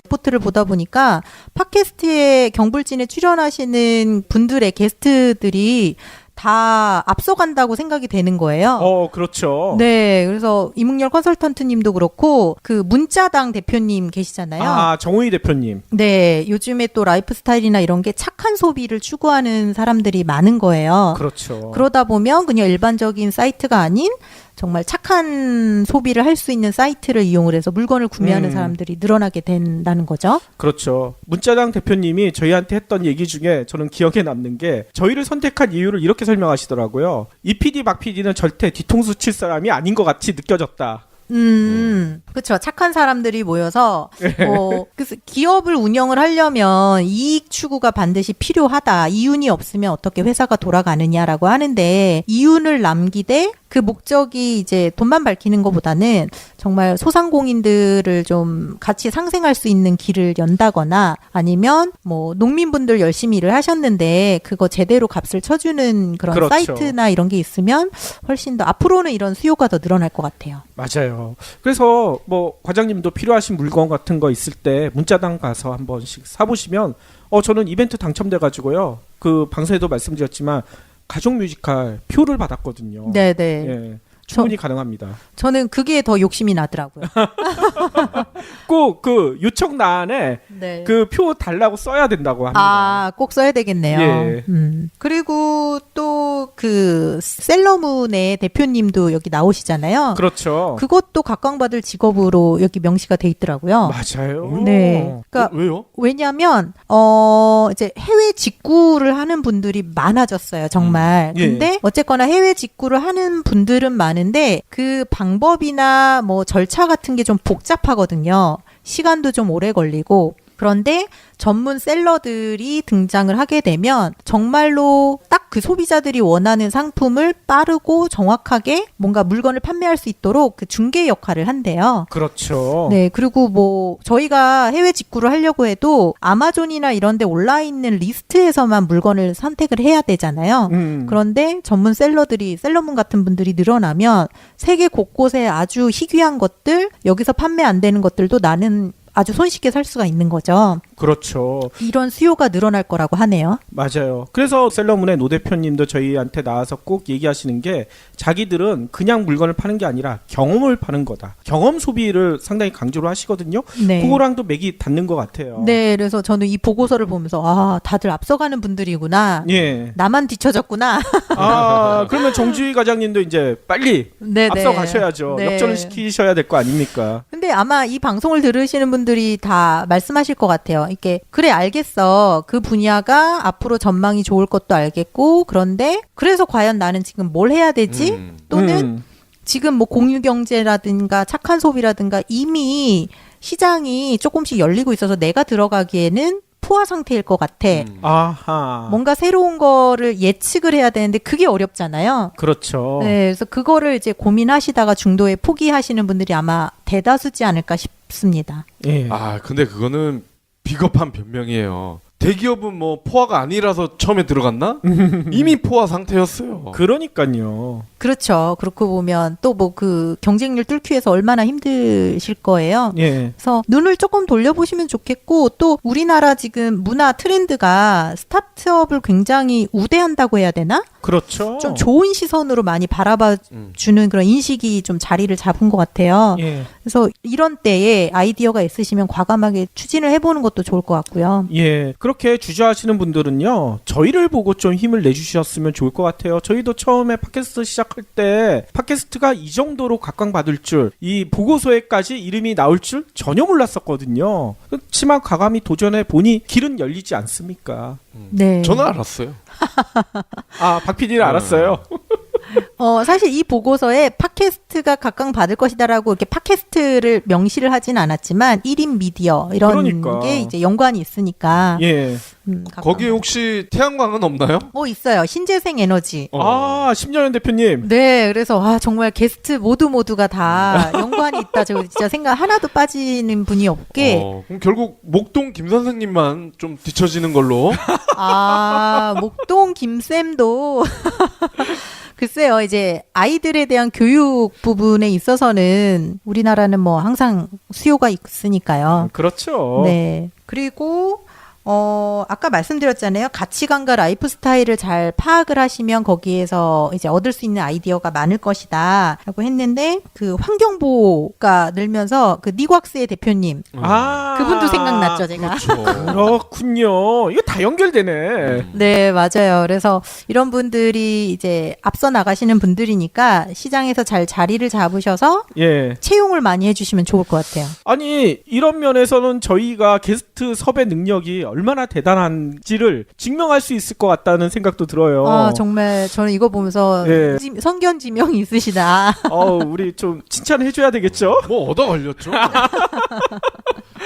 Speaker 2: 리포트를 보다 보니까 팟캐스트에 경불진에 출연하시는 분들의 게스트들이 다 앞서간다고 생각이 되는 거예요.
Speaker 1: 그렇죠.
Speaker 2: 네, 그래서 이문열 컨설턴트님도 그렇고, 그 문자당 대표님 계시잖아요.
Speaker 1: 정호희 대표님.
Speaker 2: 네, 요즘에 또 라이프 스타일이나 이런 게 착한 소비를 추구하는 사람들이 많은 거예요.
Speaker 1: 그렇죠.
Speaker 2: 그러다 보면 그냥 일반적인 사이트가 아닌 정말 착한 소비를 할 수 있는 사이트를 이용을 해서 물건을 구매하는 사람들이 늘어나게 된다는 거죠.
Speaker 1: 그렇죠. 문자당 대표님이 저희한테 했던 얘기 중에 저는 기억에 남는 게, 저희를 선택한 이유를 이렇게 설명하시더라고요. 이 PD 박 PD는 절대 뒤통수 칠 사람이 아닌 것 같이 느껴졌다.
Speaker 2: 그렇죠. 착한 사람들이 모여서 그래서 기업을 운영을 하려면 이익 추구가 반드시 필요하다. 이윤이 없으면 어떻게 회사가 돌아가느냐라고 하는데, 이윤을 남기되 그 목적이 이제 돈만 밝히는 것보다는 정말 소상공인들을 좀 같이 상생할 수 있는 길을 연다거나, 아니면 뭐 농민분들 열심히 일을 하셨는데 그거 제대로 값을 쳐주는 그런
Speaker 1: 그렇죠.
Speaker 2: 사이트나 이런 게 있으면 훨씬 더 앞으로는 이런 수요가 더 늘어날 것 같아요.
Speaker 1: 맞아요. 그래서 뭐 과장님도 필요하신 물건 같은 거 있을 때 문자당 가서 한 번씩 사보시면, 저는 이벤트 당첨돼가지고요, 그 방송에도 말씀드렸지만 가족 뮤지컬 표를 받았거든요.
Speaker 2: 네네.
Speaker 1: 예, 충분히 가능합니다.
Speaker 2: 저는 그게 더 욕심이 나더라고요.
Speaker 1: 꼭 그 요청란에
Speaker 2: 네.
Speaker 1: 그 표 달라고 써야 된다고 합니다.
Speaker 2: 꼭 써야 되겠네요.
Speaker 1: 예.
Speaker 2: 그리고 또 그 셀러문의 대표님도 여기 나오시잖아요.
Speaker 1: 그렇죠.
Speaker 2: 그것도 각광받을 직업으로 여기 명시가 돼 있더라고요.
Speaker 1: 맞아요.
Speaker 2: 네. 그러니까
Speaker 3: 왜요?
Speaker 2: 왜냐하면 이제 해외 직구를 하는 분들이 많아졌어요, 정말.
Speaker 1: 예.
Speaker 2: 근데 어쨌거나 해외 직구를 하는 분들은 많은데 그 방법이나 뭐 절차 같은 게 좀 복잡하거든요. 시간도 좀 오래 걸리고. 그런데 전문 셀러들이 등장을 하게 되면 정말로 딱 그 소비자들이 원하는 상품을 빠르고 정확하게 뭔가 물건을 판매할 수 있도록 그 중개 역할을 한대요.
Speaker 1: 그렇죠.
Speaker 2: 네, 그리고 뭐 저희가 해외 직구를 하려고 해도 아마존이나 이런 데 올라 있는 리스트에서만 물건을 선택을 해야 되잖아요. 그런데 전문 셀러들이 셀러문 같은 분들이 늘어나면 세계 곳곳에 아주 희귀한 것들, 여기서 판매 안 되는 것들도 나는 아주 손쉽게 살 수가 있는 거죠.
Speaker 1: 그렇죠.
Speaker 2: 이런 수요가 늘어날 거라고 하네요.
Speaker 1: 맞아요. 그래서 셀러문의 노 대표님도 저희한테 나와서 꼭 얘기하시는 게 자기들은 그냥 물건을 파는 게 아니라 경험을 파는 거다. 경험 소비를 상당히 강조를 하시거든요.
Speaker 2: 네.
Speaker 1: 그거랑도 맥이 닿는 것 같아요.
Speaker 2: 네, 그래서 저는 이 보고서를 보면서 아, 다들 앞서가는 분들이구나.
Speaker 1: 예.
Speaker 2: 나만 뒤쳐졌구나.
Speaker 1: 아, 그러면 정주희 과장님도 이제 빨리
Speaker 2: 네,
Speaker 1: 앞서
Speaker 2: 네.
Speaker 1: 가셔야죠.
Speaker 2: 네.
Speaker 1: 역전을 시키셔야 될 거 아닙니까?
Speaker 2: 근데 아마 이 방송을 들으시는 분들이 다 말씀하실 것 같아요. 이게 그래 알겠어. 그 분야가 앞으로 전망이 좋을 것도 알겠고 그런데 그래서 과연 나는 지금 뭘 해야 되지? 또는 지금 뭐 공유경제라든가 착한 소비라든가 이미 시장이 조금씩 열리고 있어서 내가 들어가기에는 포화 상태일 것 같아.
Speaker 1: 아하.
Speaker 2: 뭔가 새로운 거를 예측을 해야 되는데 그게 어렵잖아요.
Speaker 1: 그렇죠.
Speaker 2: 네, 그래서 그거를 이제 고민하시다가 중도에 포기하시는 분들이 아마 대다수지 않을까 싶습니다.
Speaker 1: 예.
Speaker 3: 아, 근데 그거는 비겁한 변명이에요. 대기업은 뭐 포화가 아니라서 처음에 들어갔나? 이미 포화 상태였어요.
Speaker 1: 그러니까요.
Speaker 2: 그렇죠. 그렇고 보면 또 뭐 그 경쟁률 뚫기 위해서 얼마나 힘드실 거예요.
Speaker 1: 예.
Speaker 2: 그래서 눈을 조금 돌려보시면 좋겠고 또 우리나라 지금 문화 트렌드가 스타트업을 굉장히 우대한다고 해야 되나?
Speaker 1: 그렇죠.
Speaker 2: 좀 좋은 시선으로 많이 바라봐 주는 그런 인식이 좀 자리를 잡은 것 같아요.
Speaker 1: 예.
Speaker 2: 그래서 이런 때에 아이디어가 있으시면 과감하게 추진을 해보는 것도 좋을 것 같고요.
Speaker 1: 예. 그렇게 주저하시는 분들은요, 저희를 보고 좀 힘을 내주셨으면 좋을 것 같아요. 저희도 처음에 팟캐스트 시작할 때, 팟캐스트가 이 정도로 각광받을 줄, 이 보고서에까지 이름이 나올 줄 전혀 몰랐었거든요. 그렇지만 과감히 도전해 보니 길은 열리지 않습니까?
Speaker 2: 네.
Speaker 3: 저는 알았어요.
Speaker 1: 아, 박 PD는 알았어요.
Speaker 2: 사실 이 보고서에 팟캐스트가 각광받을 것이다라고 이렇게 팟캐스트를 명시를 하진 않았지만 1인 미디어 이런
Speaker 1: 그러니까.
Speaker 2: 게 이제 연관이 있으니까.
Speaker 1: 예.
Speaker 3: 거기에 혹시 태양광은 없나요?
Speaker 2: 있어요. 신재생 에너지.
Speaker 1: 아, 10년 대표님.
Speaker 2: 네, 그래서 정말 게스트 모두가 다 연관이 있다. 저 진짜 생각 하나도 빠지는 분이 없게.
Speaker 3: 그럼 결국 목동 김 선생님만 좀 뒤처지는 걸로.
Speaker 2: 목동 김쌤도 글쎄요, 이제 아이들에 대한 교육 부분에 있어서는 우리나라는 뭐 항상 수요가 있으니까요.
Speaker 1: 그렇죠.
Speaker 2: 네. 그리고 아까 말씀드렸잖아요. 가치관과 라이프 스타일을 잘 파악을 하시면 거기에서 이제 얻을 수 있는 아이디어가 많을 것이다. 라고 했는데, 그 환경보호가 늘면서 그 니곽스의 대표님. 그분도 생각났죠, 제가.
Speaker 3: 그렇죠.
Speaker 1: 그렇군요. 이거 다 연결되네.
Speaker 2: 네, 맞아요. 그래서 이런 분들이 이제 앞서 나가시는 분들이니까 시장에서 잘 자리를 잡으셔서
Speaker 1: 예.
Speaker 2: 채용을 많이 해주시면 좋을 것 같아요.
Speaker 1: 아니, 이런 면에서는 저희가 게스트 섭외 능력이 얼마나 대단한지를 증명할 수 있을 것 같다는 생각도 들어요.
Speaker 2: 정말 저는 이거 보면서
Speaker 1: 예.
Speaker 2: 선견지명이 있으시다.
Speaker 1: 우리 좀 칭찬해줘야 되겠죠?
Speaker 3: 뭐 얻어 걸렸죠.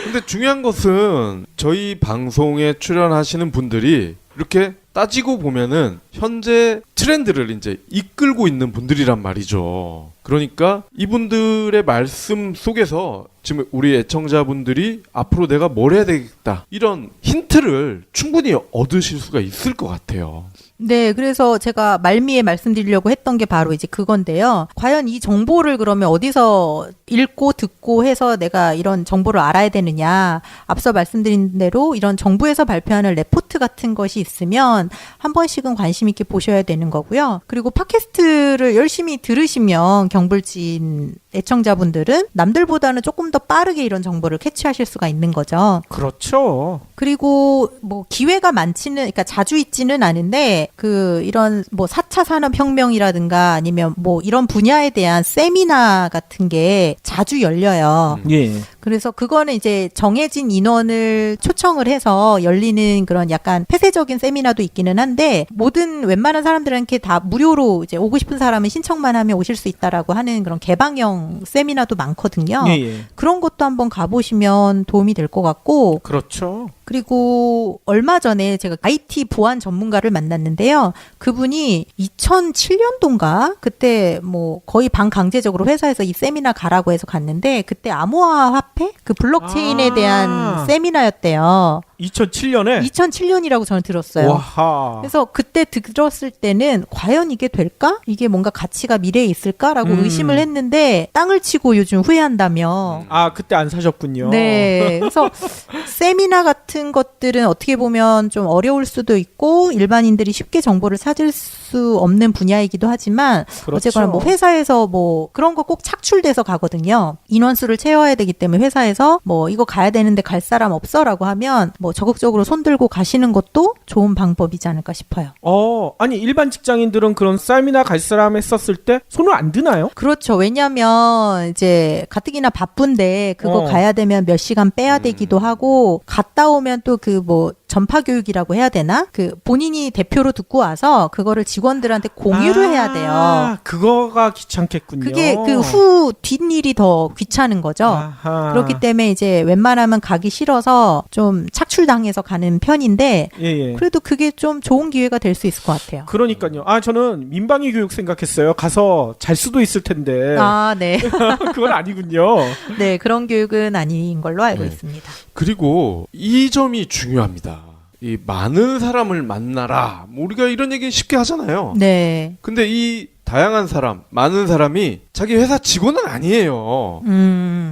Speaker 3: 근데 중요한 것은 저희 방송에 출연하시는 분들이 이렇게 따지고 보면은 현재 트렌드를 이제 이끌고 있는 분들이란 말이죠. 그러니까 이분들의 말씀 속에서 지금 우리 애청자분들이 앞으로 내가 뭘 해야 되겠다 이런 힌트를 충분히 얻으실 수가 있을 것 같아요.
Speaker 2: 네, 그래서 제가 말미에 말씀드리려고 했던 게 바로 이제 그건데요. 과연 이 정보를 그러면 어디서 읽고 듣고 해서 내가 이런 정보를 알아야 되느냐. 앞서 말씀드린 대로 이런 정부에서 발표하는 레포트 같은 것이 있으면 한 번씩은 관심 있게 보셔야 되는 거고요. 그리고 팟캐스트를 열심히 들으시면 경불진 애청자분들은 남들보다는 조금 더 빠르게 이런 정보를 캐치하실 수가 있는 거죠.
Speaker 1: 그렇죠.
Speaker 2: 그리고 뭐 기회가 많지는, 그러니까 자주 있지는 않은데 이런 뭐 4차 산업혁명이라든가 아니면 뭐 이런 분야에 대한 세미나 같은 게 자주 열려요.
Speaker 1: 예.
Speaker 2: 그래서 그거는 이제 정해진 인원을 초청을 해서 열리는 그런 약간 폐쇄적인 세미나도 있기는 한데 모든 웬만한 사람들한테 다 무료로 이제 오고 싶은 사람은 신청만 하면 오실 수 있다라고 하는 그런 개방형 세미나도 많거든요.
Speaker 1: 예.
Speaker 2: 그런 것도 한번 가보시면 도움이 될 것 같고
Speaker 1: 그렇죠.
Speaker 2: 그리고 얼마 전에 제가 IT 보안 전문가를 만났는데요. 그분이 2007년도인가 그때 뭐 거의 반강제적으로 회사에서 이 세미나 가라고 해서 갔는데 그때 암호화 화폐 그 블록체인에 대한 세미나였대요.
Speaker 1: 2007년에
Speaker 2: 2007년이라고 저는 들었어요.
Speaker 1: 와하.
Speaker 2: 그래서 그때 들었을 때는 과연 이게 될까? 이게 뭔가 가치가 미래에 있을까라고 의심을 했는데 땅을 치고 요즘 후회한다며.
Speaker 1: 아, 그때 안 사셨군요.
Speaker 2: 네. 그래서 세미나 같은 것들은 어떻게 보면 좀 어려울 수도 있고 일반인들이 쉽게 정보를 찾을 수 없는 분야이기도 하지만
Speaker 1: 그렇죠.
Speaker 2: 어쨌거나 뭐 회사에서 뭐 그런 거 꼭 착출돼서 가거든요. 인원수를 채워야 되기 때문에 회사에서 뭐 이거 가야 되는데 갈 사람 없어라고 하면 뭐 적극적으로 손들고 가시는 것도 좋은 방법이지 않을까 싶어요.
Speaker 1: 아니 일반 직장인들은 그런 세미나 갈 사람 했었을 때 손을 안 드나요?
Speaker 2: 그렇죠. 왜냐하면 이제 가뜩이나 바쁜데 그거 가야 되면 몇 시간 빼야 되기도 하고 갔다 오면 또 그 뭐 전파 교육이라고 해야 되나? 그 본인이 대표로 듣고 와서 그거를 직원들한테 공유를 해야 돼요.
Speaker 1: 그거가 귀찮겠군요.
Speaker 2: 그게 그 후 뒷일이 더 귀찮은 거죠.
Speaker 1: 아하.
Speaker 2: 그렇기 때문에 이제 웬만하면 가기 싫어서 좀 착출당해서 가는 편인데
Speaker 1: 예.
Speaker 2: 그래도 그게 좀 좋은 기회가 될 수 있을 것 같아요.
Speaker 1: 그러니까요. 저는 민방위 교육 생각했어요. 가서 잘 수도 있을 텐데.
Speaker 2: 아, 네.
Speaker 1: 그건 아니군요.
Speaker 2: 네, 그런 교육은 아닌 걸로 알고
Speaker 3: 네.
Speaker 2: 있습니다.
Speaker 3: 그리고 이 점이 중요합니다. 이 많은 사람을 만나라. 뭐 우리가 이런 얘기 쉽게 하잖아요.
Speaker 2: 네.
Speaker 3: 근데 이 다양한 사람, 많은 사람이 자기 회사 직원은 아니에요.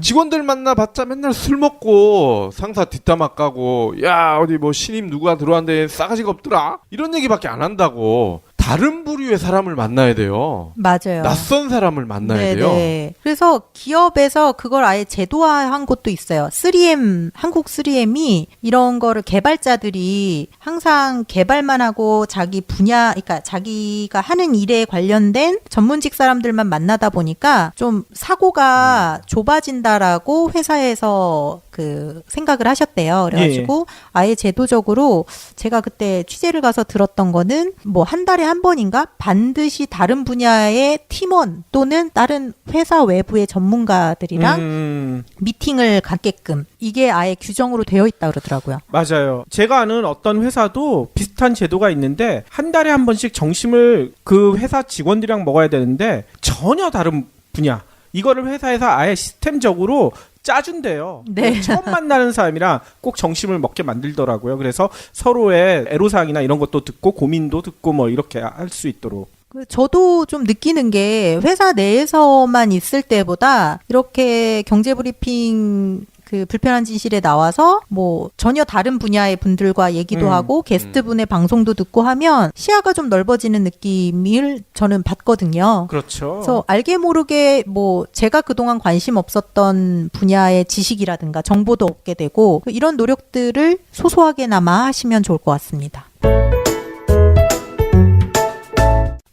Speaker 3: 직원들 만나봤자 맨날 술 먹고 상사 뒷담화 까고 야 어디 뭐 신임 누가 들어왔는데 싸가지가 없더라 이런 얘기밖에 안 한다고. 다른 부류의 사람을 만나야 돼요.
Speaker 2: 맞아요.
Speaker 3: 낯선 사람을 만나야 돼요.
Speaker 2: 네. 그래서 기업에서 그걸 아예 제도화한 곳도 있어요. 3M, 한국 3M이 이런 거를 개발자들이 항상 개발만 하고 자기 분야, 그러니까 자기가 하는 일에 관련된 전문직 사람들만 만나다 보니까 좀 사고가 좁아진다라고 회사에서 그 생각을 하셨대요. 그래가지고 아예 제도적으로 제가 그때 취재를 가서 들었던 거는 뭐 한 달에 한 번인가 반드시 다른 분야의 팀원 또는 다른 회사 외부의 전문가들이랑 미팅을 갖게끔 이게 아예 규정으로 되어 있다 그러더라고요.
Speaker 1: 맞아요. 제가 아는 어떤 회사도 비슷한 제도가 있는데 한 달에 한 번씩 점심을 그 회사 직원들이랑 먹어야 되는데 전혀 다른 분야. 이거를 회사에서 아예 시스템적으로 짜준대요.
Speaker 2: 네.
Speaker 1: 처음 만나는 사람이랑 꼭 점심을 먹게 만들더라고요. 그래서 서로의 애로사항이나 이런 것도 듣고 고민도 듣고 뭐 이렇게 할 수 있도록.
Speaker 2: 저도 좀 느끼는 게 회사 내에서만 있을 때보다 이렇게 경제브리핑 그 불편한 진실에 나와서 뭐 전혀 다른 분야의 분들과 얘기도 하고 게스트분의 방송도 듣고 하면 시야가 좀 넓어지는 느낌을 저는 받거든요.
Speaker 1: 그렇죠.
Speaker 2: 그래서 알게 모르게 뭐 제가 그동안 관심 없었던 분야의 지식이라든가 정보도 얻게 되고 이런 노력들을 소소하게나마 하시면 좋을 것 같습니다.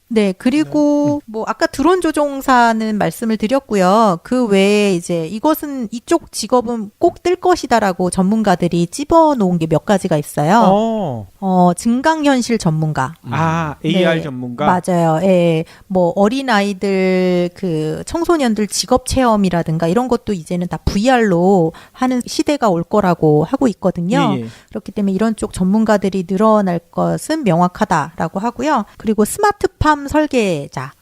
Speaker 2: 네, 그리고 뭐 아까 드론 조종사는 말씀을 드렸고요. 그 외에 이제 이것은 이쪽 직업은 꼭 뜰 것이다라고 전문가들이 집어놓은 게 몇 가지가 있어요. 증강현실 전문가.
Speaker 1: AR
Speaker 2: 네,
Speaker 1: 전문가.
Speaker 2: 맞아요. 예. 뭐 어린 아이들 그 청소년들 직업 체험이라든가 이런 것도 이제는 다 VR로 하는 시대가 올 거라고 하고 있거든요.
Speaker 1: 예.
Speaker 2: 그렇기 때문에 이런 쪽 전문가들이 늘어날 것은 명확하다라고 하고요. 그리고 스마트팜 설계자.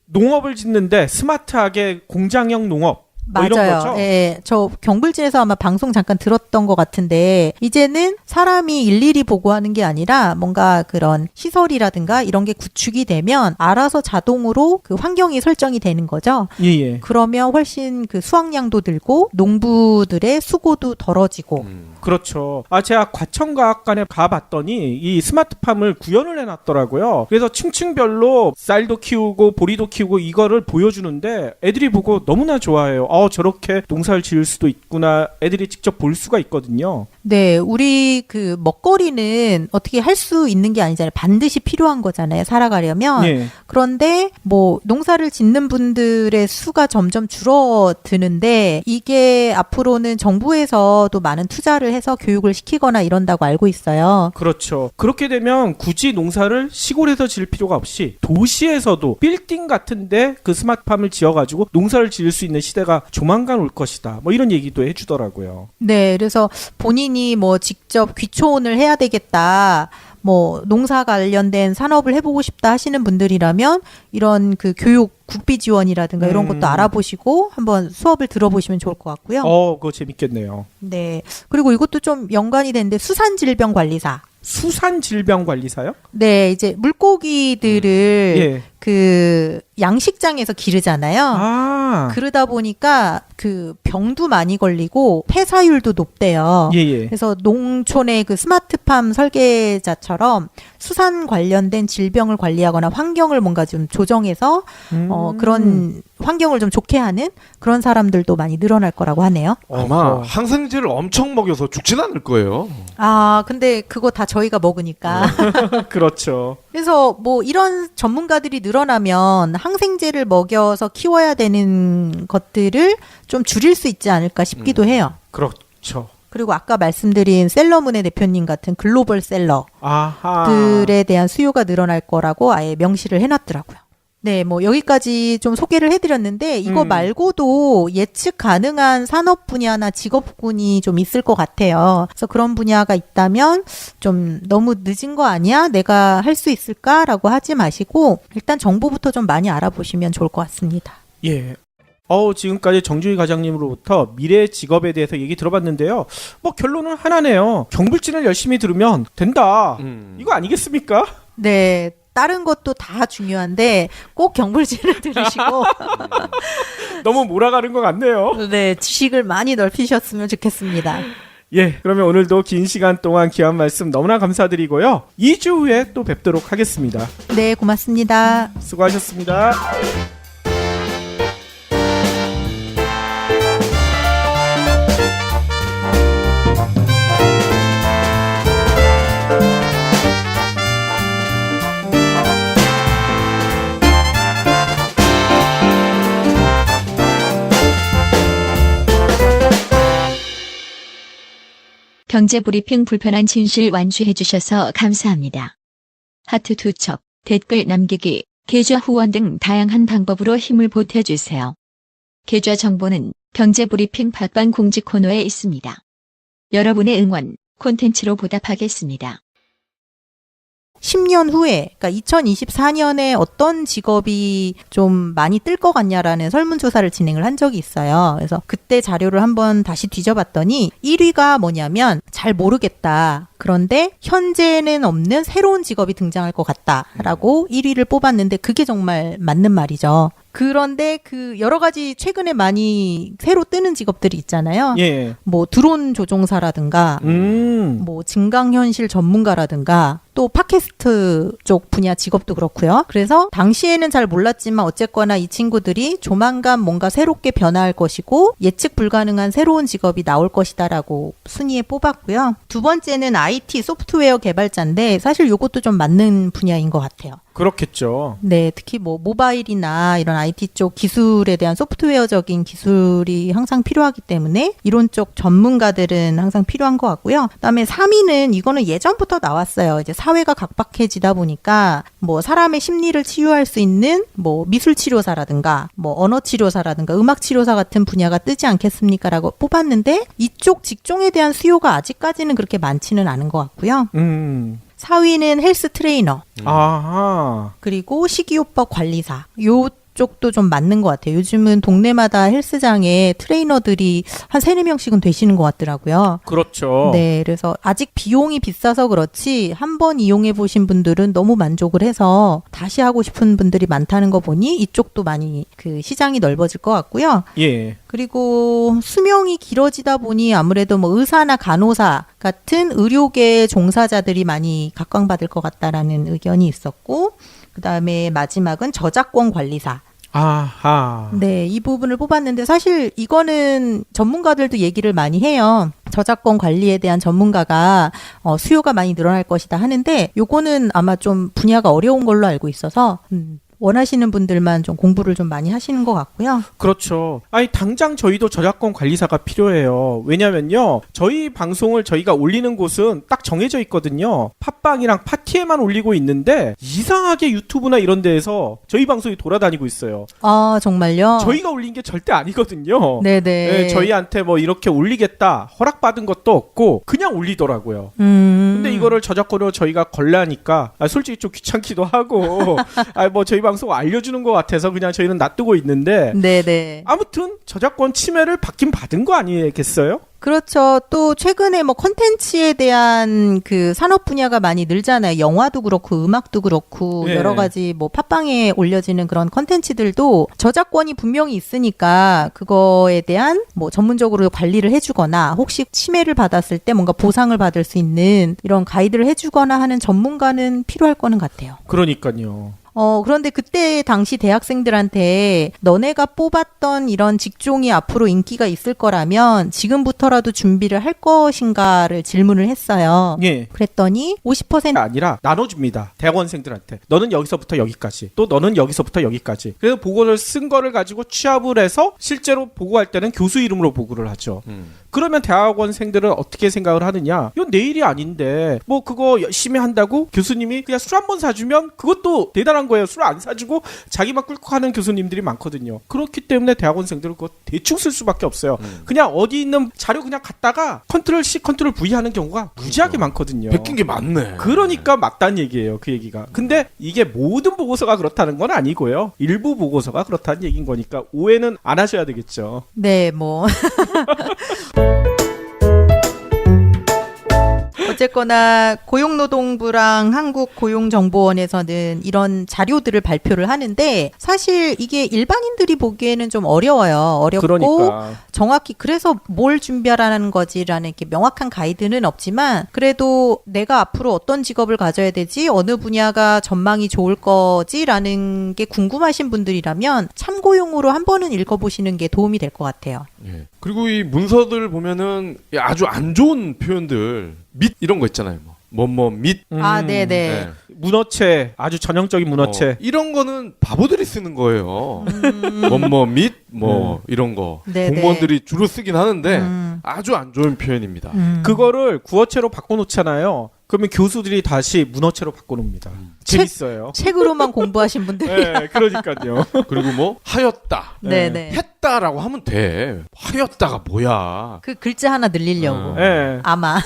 Speaker 1: 농업을 짓는데 스마트하게 공장형 농업. 뭐 이런
Speaker 2: 맞아요.
Speaker 1: 거죠?
Speaker 2: 예, 저 경불진에서 아마 방송 잠깐 들었던 것 같은데 이제는 사람이 일일이 보고하는 게 아니라 뭔가 그런 시설이라든가 이런 게 구축이 되면 알아서 자동으로 그 환경이 설정이 되는 거죠.
Speaker 1: 예.
Speaker 2: 그러면 훨씬 그 수확량도 늘고 농부들의 수고도 덜어지고.
Speaker 1: 그렇죠. 제가 과천과학관에 가봤더니 이 스마트팜을 구현을 해놨더라고요. 그래서 층층별로 쌀도 키우고 보리도 키우고 이거를 보여주는데 애들이 보고 너무나 좋아해요. 저렇게 농사를 지을 수도 있구나 애들이 직접 볼 수가 있거든요.
Speaker 2: 네, 우리 그 먹거리는 어떻게 할 수 있는 게 아니잖아요. 반드시 필요한 거잖아요. 살아가려면.
Speaker 1: 예.
Speaker 2: 그런데 뭐 농사를 짓는 분들의 수가 점점 줄어드는데 이게 앞으로는 정부에서도 많은 투자를 해서 교육을 시키거나 이런다고 알고 있어요.
Speaker 1: 그렇죠. 그렇게 되면 굳이 농사를 시골에서 지을 필요가 없이 도시에서도 빌딩 같은데 그 스마트팜을 지어가지고 농사를 지을 수 있는 시대가 조만간 올 것이다. 뭐 이런 얘기도 해주더라고요.
Speaker 2: 네, 그래서 본인이 뭐 직접 귀촌을 해야 되겠다. 뭐 농사 관련된 산업을 해보고 싶다 하시는 분들이라면 이런 그 교육 국비 지원이라든가 이런 것도 알아보시고 한번 수업을 들어보시면 좋을 것 같고요.
Speaker 1: 그거 재밌겠네요.
Speaker 2: 네. 그리고 이것도 좀 연관이 되는데 수산질병관리사.
Speaker 1: 수산질병관리사요?
Speaker 2: 네, 이제 물고기들을
Speaker 1: 예.
Speaker 2: 그 양식장에서 기르잖아요.
Speaker 1: 아.
Speaker 2: 그러다 보니까 그 병도 많이 걸리고 폐사율도 높대요.
Speaker 1: 예.
Speaker 2: 그래서 농촌의 그 스마트팜 설계자처럼 수산 관련된 질병을 관리하거나 환경을 뭔가 좀 조정해서 그런 환경을 좀 좋게 하는 그런 사람들도 많이 늘어날 거라고 하네요.
Speaker 3: 아마 항생제를 엄청 먹여서 죽진 않을 거예요.
Speaker 2: 아, 근데 그거 다 저희가 먹으니까.
Speaker 1: 그렇죠.
Speaker 2: 그래서 뭐 이런 전문가들이 늘어나면 항생제를 먹여서 키워야 되는 것들을 좀 줄일 수 있지 않을까 싶기도 해요.
Speaker 1: 그렇죠.
Speaker 2: 그리고 아까 말씀드린 셀러문의 대표님 같은 글로벌 셀러들에
Speaker 1: 아하.
Speaker 2: 대한 수요가 늘어날 거라고 아예 명시를 해놨더라고요. 네, 뭐 여기까지 좀 소개를 해드렸는데 이거 말고도 예측 가능한 산업 분야나 직업군이 좀 있을 것 같아요. 그래서 그런 분야가 있다면 좀 너무 늦은 거 아니야? 내가 할 수 있을까라고 하지 마시고 일단 정보부터 좀 많이 알아보시면 좋을 것 같습니다.
Speaker 1: 예. 지금까지 정주희 과장님으로부터 미래 직업에 대해서 얘기 들어봤는데요. 뭐 결론은 하나네요. 경불진을 열심히 들으면 된다. 이거 아니겠습니까?
Speaker 2: 네. 다른 것도 다 중요한데 꼭 경불진을 들으시고
Speaker 1: 너무 몰아가는 것 같네요.
Speaker 2: 네, 지식을 많이 넓히셨으면 좋겠습니다.
Speaker 1: 예, 그러면 오늘도 긴 시간 동안 귀한 말씀 너무나 감사드리고요. 2주 후에 또 뵙도록 하겠습니다.
Speaker 2: 네, 고맙습니다.
Speaker 1: 수고하셨습니다.
Speaker 4: 경제브리핑 불편한 진실 완수해주셔서 감사합니다. 하트 투척, 댓글 남기기, 계좌 후원 등 다양한 방법으로 힘을 보태주세요. 계좌 정보는 경제브리핑 팟빵 공지 코너에 있습니다. 여러분의 응원, 콘텐츠로 보답하겠습니다.
Speaker 2: 10년 후에, 그러니까 2024년에 어떤 직업이 좀 많이 뜰 것 같냐라는 설문조사를 진행을 한 적이 있어요. 그래서 그때 자료를 한번 다시 뒤져봤더니 1위가 뭐냐면 잘 모르겠다. 그런데 현재는 없는 새로운 직업이 등장할 것 같다라고 1위를 뽑았는데 그게 정말 맞는 말이죠. 그런데 그 여러 가지 최근에 많이 새로 뜨는 직업들이 있잖아요.
Speaker 1: 예.
Speaker 2: 뭐 드론 조종사라든가 뭐 증강현실 전문가라든가 또 팟캐스트 쪽 분야 직업도 그렇고요. 그래서 당시에는 잘 몰랐지만 어쨌거나 이 친구들이 조만간 뭔가 새롭게 변화할 것이고 예측 불가능한 새로운 직업이 나올 것이다라고 순위에 뽑았고요. 두 번째는 IT 소프트웨어 개발자인데 사실 이것도 좀 맞는 분야인 것 같아요.
Speaker 1: 그렇겠죠.
Speaker 2: 네, 특히 뭐 모바일이나 이런 IT 쪽 기술에 대한 소프트웨어적인 기술이 항상 필요하기 때문에 이론 쪽 전문가들은 항상 필요한 것 같고요. 그다음에 3위는 이거는 예전부터 나왔어요. 이제 사회가 각박해지다 보니까 뭐 사람의 심리를 치유할 수 있는 뭐 미술 치료사라든가 뭐 언어 치료사라든가 음악 치료사 같은 분야가 뜨지 않겠습니까라고 뽑았는데 이쪽 직종에 대한 수요가 아직까지는 그렇게 많지는 않은 것 같고요. 4위는 헬스 트레이너.
Speaker 1: 아하.
Speaker 2: 그리고 식이요법 관리사. 요쪽도 좀 맞는 것 같아요. 요즘은 동네마다 헬스장에 트레이너들이 한 3-4명씩은 되시는 것 같더라고요.
Speaker 1: 그렇죠.
Speaker 2: 네, 그래서 아직 비용이 비싸서 그렇지 한번 이용해 보신 분들은 너무 만족을 해서 다시 하고 싶은 분들이 많다는 거 보니 이쪽도 많이 그 시장이 넓어질 것 같고요.
Speaker 1: 예.
Speaker 2: 그리고 수명이 길어지다 보니 아무래도 뭐 의사나 간호사 같은 의료계 종사자들이 많이 각광받을 것 같다라는 의견이 있었고, 그 다음에 마지막은 저작권 관리사.
Speaker 1: 아하.
Speaker 2: 네, 이 부분을 뽑았는데 사실 이거는 전문가들도 얘기를 많이 해요. 저작권 관리에 대한 전문가가 수요가 많이 늘어날 것이다 하는데 요거는 아마 좀 분야가 어려운 걸로 알고 있어서 원하시는 분들만 좀 공부를 좀 많이 하시는 것 같고요.
Speaker 1: 그렇죠. 아니 당장 저희도 저작권 관리사가 필요해요. 왜냐면요. 저희 방송을 저희가 올리는 곳은 딱 정해져 있거든요. 팟빵이랑 파티에만 올리고 있는데 이상하게 유튜브나 이런 데에서 저희 방송이 돌아다니고 있어요.
Speaker 2: 아, 정말요?
Speaker 1: 저희가 올린 게 절대 아니거든요.
Speaker 2: 네네.
Speaker 1: 네, 저희한테 뭐 이렇게 올리겠다 허락받은 것도 없고 그냥 올리더라고요. 근데 이거를 저작권으로 저희가 걸라니까 솔직히 좀 귀찮기도 하고 뭐 저희 방송 알려주는 것 같아서 그냥 저희는 놔두고 있는데
Speaker 2: 네네.
Speaker 1: 아무튼 저작권 침해를 받긴 받은 거 아니겠어요?
Speaker 2: 그렇죠. 또 최근에 뭐 콘텐츠에 대한 그 산업 분야가 많이 늘잖아요. 영화도 그렇고 음악도 그렇고
Speaker 1: 네.
Speaker 2: 여러 가지 뭐 팟빵에 올려지는 그런 콘텐츠들도 저작권이 분명히 있으니까 그거에 대한 뭐 전문적으로 관리를 해주거나 혹시 침해를 받았을 때 뭔가 보상을 받을 수 있는 이런 가이드를 해주거나 하는 전문가는 필요할 거는 같아요.
Speaker 1: 그러니까요.
Speaker 2: 그런데 그때 당시 대학생들한테 너네가 뽑았던 이런 직종이 앞으로 인기가 있을 거라면 지금부터라도 준비를 할 것인가를 질문을 했어요.
Speaker 1: 예.
Speaker 2: 그랬더니 50%
Speaker 1: 아니라 나눠줍니다. 대학원생들한테. 너는 여기서부터 여기까지. 또 너는 여기서부터 여기까지. 그래서 보고를 쓴 거를 가지고 취합을 해서 실제로 보고할 때는 교수 이름으로 보고를 하죠. 그러면 대학원생들은 어떻게 생각을 하느냐? 이건 내 일이 아닌데 뭐 그거 열심히 한다고 교수님이 그냥 술 한 번 사주면 그것도 대단한 거예요. 술 안 사주고 자기만 꿀꺽 하는 교수님들이 많거든요. 그렇기 때문에 대학원생들은 그거 대충 쓸 수밖에 없어요. 그냥 어디 있는 자료 그냥 갖다가 컨트롤 C, 컨트롤 V 하는 경우가 무지하게 많거든요.
Speaker 3: 베낀 게 많네.
Speaker 1: 그러니까 맞다는 얘기예요. 그 얘기가. 근데 이게 모든 보고서가 그렇다는 건 아니고요. 일부 보고서가 그렇다는 얘기인 거니까 오해는 안 하셔야 되겠죠.
Speaker 2: 네, 뭐 어쨌거나 고용노동부랑 한국고용정보원에서는 이런 자료들을 발표를 하는데 사실 이게 일반인들이 보기에는 좀 어려워요. 어렵고
Speaker 1: 그러니까.
Speaker 2: 정확히 그래서 뭘 준비하라는 거지라는 이렇게 명확한 가이드는 없지만 그래도 내가 앞으로 어떤 직업을 가져야 되지 어느 분야가 전망이 좋을 거지라는 게 궁금하신 분들이라면 참고용으로 한 번은 읽어보시는 게 도움이 될 것 같아요.
Speaker 3: 예. 그리고 이 문서들 보면은 아주 안 좋은 표현들 및 이런 거 있잖아요. 뭐뭐 및.
Speaker 2: 아, 네네.
Speaker 3: 네.
Speaker 1: 문어체, 아주 전형적인 문어체.
Speaker 3: 이런 거는 바보들이 쓰는 거예요. 뭐뭐 및 뭐 이런 거.
Speaker 2: 네네.
Speaker 3: 공무원들이 주로 쓰긴 하는데 아주 안 좋은 표현입니다.
Speaker 1: 그거를 구어체로 바꿔놓잖아요. 그러면 교수들이 다시 문어체로 바꿔놓습니다. 재밌어요.
Speaker 2: 책으로만 공부하신 분들이.
Speaker 1: 네, 그러니까요.
Speaker 3: 그리고 뭐 하였다.
Speaker 2: 네네.
Speaker 3: 했다라고 하면 돼. 하였다가 뭐야.
Speaker 2: 그 글자 하나 늘리려고.
Speaker 1: 네.
Speaker 2: 아마.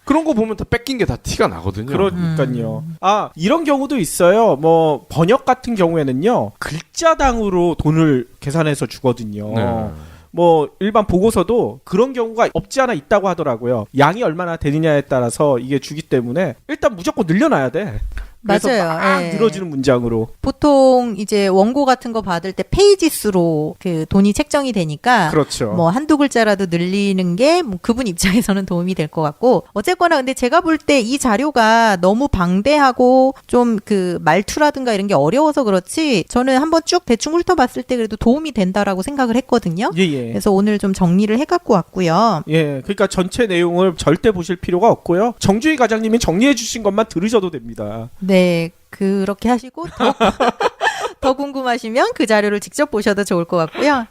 Speaker 3: 그런 거 보면 다 뺏긴 게 다 티가 나거든요.
Speaker 1: 그러니까요. 아, 이런 경우도 있어요. 뭐 번역 같은 경우에는요. 글자당으로 돈을 계산해서 주거든요.
Speaker 3: 네.
Speaker 1: 뭐 일반 보고서도 그런 경우가 없지 않아 있다고 하더라고요. 양이 얼마나 되느냐에 따라서 이게 주기 때문에 일단 무조건 늘려놔야 돼. 그래서
Speaker 2: 맞아요.
Speaker 1: 막
Speaker 2: 예.
Speaker 1: 늘어지는 문장으로.
Speaker 2: 보통 이제 원고 같은 거 받을 때 페이지 수로 그 돈이 책정이 되니까
Speaker 1: 그렇죠.
Speaker 2: 뭐 한두 글자라도 늘리는 게 뭐 그분 입장에서는 도움이 될 것 같고 어쨌거나 근데 제가 볼 때 이 자료가 너무 방대하고 좀 그 말투라든가 이런 게 어려워서 그렇지 저는 한번 쭉 대충 훑어봤을 때 그래도 도움이 된다라고 생각을 했거든요.
Speaker 1: 예.
Speaker 2: 그래서 오늘 좀 정리를 해갖고 왔고요.
Speaker 1: 예, 그러니까 전체 내용을 절대 보실 필요가 없고요. 정주희 과장님이 정리해 주신 것만 들으셔도 됩니다.
Speaker 2: 네, 그렇게 하시고 더 궁금하시면 그 자료를 직접 보셔도 좋을 것 같고요.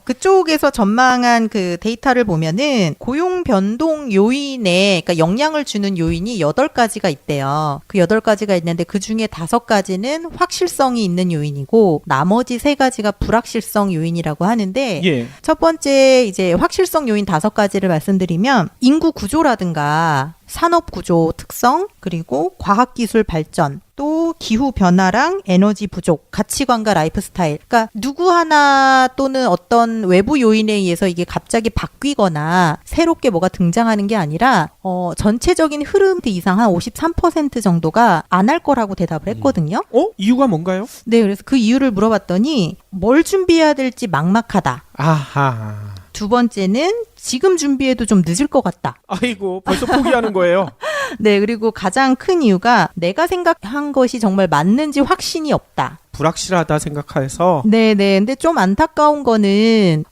Speaker 2: 그쪽에서 전망한 그 데이터를 보면은 고용 변동 요인에 그러니까 영향을 주는 요인이 8가지가 있대요. 그 8가지가 있는데 그 중에 5가지는 확실성이 있는 요인이고 나머지 3가지가 불확실성 요인이라고 하는데
Speaker 1: 예.
Speaker 2: 첫 번째 이제 확실성 요인 5가지를 말씀드리면 인구 구조라든가 산업 구조 특성, 그리고 과학기술 발전, 또 기후 변화랑 에너지 부족, 가치관과 라이프 스타일. 그러니까 누구 하나 또는 어떤 외부 요인에 의해서 이게 갑자기 바뀌거나 새롭게 뭐가 등장하는 게 아니라 전체적인 흐름 이상 한 53% 정도가 안 할 거라고 대답을 했거든요.
Speaker 1: 이유가 뭔가요?
Speaker 2: 네, 그래서 그 이유를 물어봤더니 뭘 준비해야 될지 막막하다.
Speaker 1: 아하.
Speaker 2: 두 번째는 지금 준비해도 좀 늦을 것 같다.
Speaker 1: 아이고, 벌써 포기하는 거예요.
Speaker 2: 네, 그리고 가장 큰 이유가 내가 생각한 것이 정말 맞는지 확신이 없다.
Speaker 1: 불확실하다 생각해서.
Speaker 2: 네네. 근데 좀 안타까운 거는,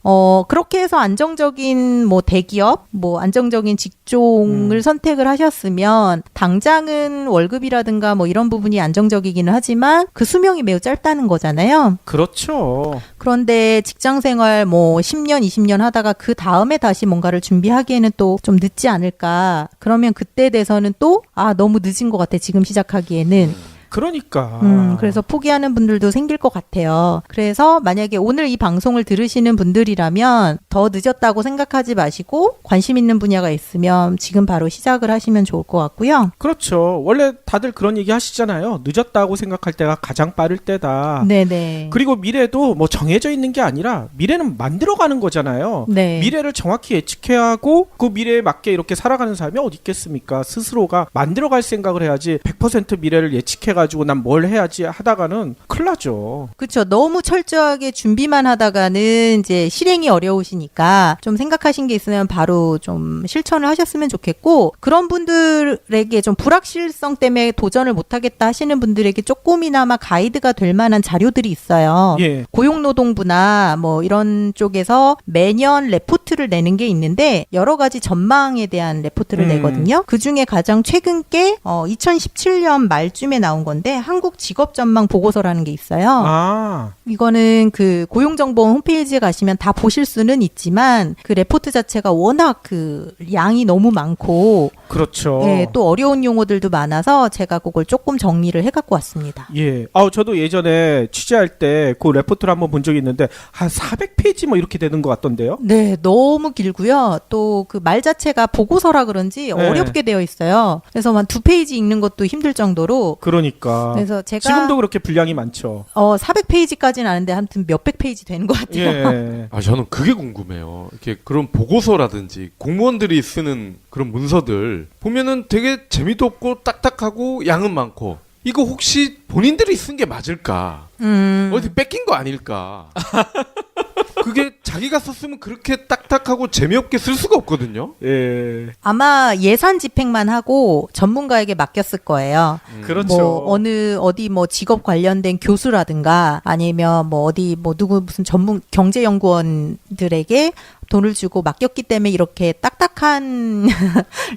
Speaker 2: 그렇게 해서 안정적인 뭐 대기업, 뭐 안정적인 직종을 선택을 하셨으면, 당장은 월급이라든가 뭐 이런 부분이 안정적이기는 하지만, 그 수명이 매우 짧다는 거잖아요.
Speaker 1: 그렇죠.
Speaker 2: 그런데 직장 생활 뭐 10년, 20년 하다가 그 다음에 다시 뭔가를 준비하기에는 또 좀 늦지 않을까. 그러면 그때 돼서는 또, 너무 늦은 것 같아. 지금 시작하기에는.
Speaker 1: 그러니까.
Speaker 2: 그래서 포기하는 분들도 생길 것 같아요. 그래서 만약에 오늘 이 방송을 들으시는 분들이라면 더 늦었다고 생각하지 마시고 관심 있는 분야가 있으면 지금 바로 시작을 하시면 좋을 것 같고요.
Speaker 1: 그렇죠. 원래 다들 그런 얘기 하시잖아요. 늦었다고 생각할 때가 가장 빠를 때다.
Speaker 2: 네네.
Speaker 1: 그리고 미래도 뭐 정해져 있는 게 아니라 미래는 만들어가는 거잖아요.
Speaker 2: 네.
Speaker 1: 미래를 정확히 예측해야 하고 그 미래에 맞게 이렇게 살아가는 사람이 어디 있겠습니까? 스스로가 만들어갈 생각을 해야지 100% 미래를 예측해가지고 난 뭘 해야지 하다가는 큰일 나죠.
Speaker 2: 그렇죠. 너무 철저하게 준비만 하다가는 이제 실행이 어려우시니까 좀 생각하신 게 있으면 바로 좀 실천을 하셨으면 좋겠고, 그런 분들에게 좀 불확실성 때문에 도전을 못하겠다 하시는 분들에게 조금이나마 가이드가 될 만한 자료들이 있어요.
Speaker 1: 예.
Speaker 2: 고용노동부나 뭐 이런 쪽에서 매년 레포트를 내는 게 있는데 여러 가지 전망에 대한 레포트를 내거든요. 그중에 가장 최근 게 2017년 말쯤에 나온 건데 한국 직업 전망 보고서라는 게 있어요. 이거는 그 고용정보원 홈페이지에 가시면 다 보실 수는 있지만 그 레포트 자체가 워낙 그 양이 너무 많고,
Speaker 1: 그렇죠.
Speaker 2: 네, 또 어려운 용어들도 많아서 제가 그걸 조금 정리를 해갖고 왔습니다.
Speaker 1: 예. 저도 예전에 취재할 때 그 레포트를 한번 본 적이 있는데 한 400페이지 뭐 이렇게 되는 것 같던데요.
Speaker 2: 네, 너무 길고요. 또 그 말 자체가 보고서라 그런지
Speaker 1: 네.
Speaker 2: 어렵게 되어 있어요. 그래서 한 2페이지 읽는 것도 힘들 정도로.
Speaker 1: 그러니까.
Speaker 2: 그래서 제가
Speaker 1: 지금도 그렇게 분량이 많죠.
Speaker 2: 400페이지까지는 아는데 아무튼 몇백 페이지 되는 것 같아요.
Speaker 1: 예.
Speaker 3: 저는 그게 궁금해요. 이렇게 그런 보고서라든지 공무원들이 쓰는 그런 문서들 보면은 되게 재미도 없고 딱딱하고 양은 많고, 이거 혹시 본인들이 쓴 게 맞을까? 어디 뺏긴 거 아닐까? 그게 자기가 썼으면 그렇게 딱딱하고 재미없게 쓸 수가 없거든요.
Speaker 1: 예.
Speaker 2: 아마 예산 집행만 하고 전문가에게 맡겼을 거예요.
Speaker 1: 그렇죠.
Speaker 2: 뭐 어디 뭐 직업 관련된 교수라든가 아니면 뭐 어디 뭐 누구 무슨 전문 경제연구원들에게 돈을 주고 맡겼기 때문에 이렇게 딱딱한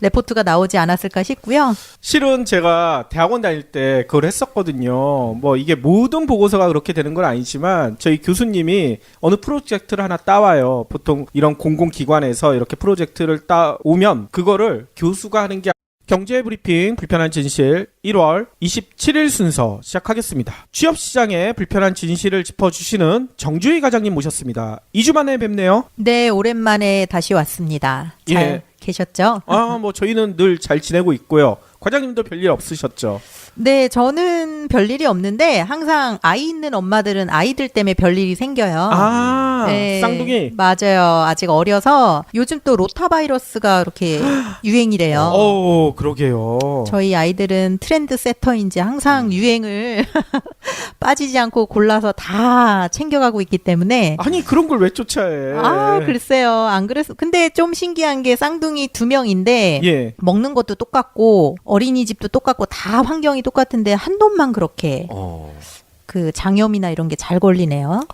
Speaker 2: 레포트가 나오지 않았을까 싶고요.
Speaker 1: 실은 제가 대학원 다닐 때 그걸 했었거든요. 뭐 이게 모든 보고서가 그렇게 되는 건 아니지만 저희 교수님이 어느 프로젝트를 하나 따와요. 보통 이런 공공기관에서 이렇게 프로젝트를 따오면 그거를 교수가 하는 게 경제브리핑 불편한 진실 1월 27일 순서 시작하겠습니다. 취업시장의 불편한 진실을 짚어주시는 정주희 과장님 모셨습니다. 2주 만에 뵙네요.
Speaker 2: 네, 오랜만에 다시 왔습니다. 잘
Speaker 1: 예.
Speaker 2: 계셨죠?
Speaker 1: 뭐 저희는 늘 잘 지내고 있고요. 과장님도 별일 없으셨죠?
Speaker 2: 네, 저는 별일이 없는데 항상 아이 있는 엄마들은 아이들 때문에 별일이 생겨요. 네,
Speaker 1: 쌍둥이.
Speaker 2: 맞아요. 아직 어려서 요즘 또 로타바이러스가 이렇게 유행이래요.
Speaker 1: 그러게요.
Speaker 2: 저희 아이들은 트렌드 세터인지 항상 유행을 빠지지 않고 골라서 다 챙겨가고 있기 때문에.
Speaker 1: 아니 그런 걸 왜 쫓아해?
Speaker 2: 글쎄요. 안 그래서. 근데 좀 신기한 게 쌍둥이 2명인데
Speaker 1: 예.
Speaker 2: 먹는 것도 똑같고 어린이집도 똑같고 다 환경이 똑같은데 한 놈만 그렇게 그 장염이나 이런 게 잘 걸리네요.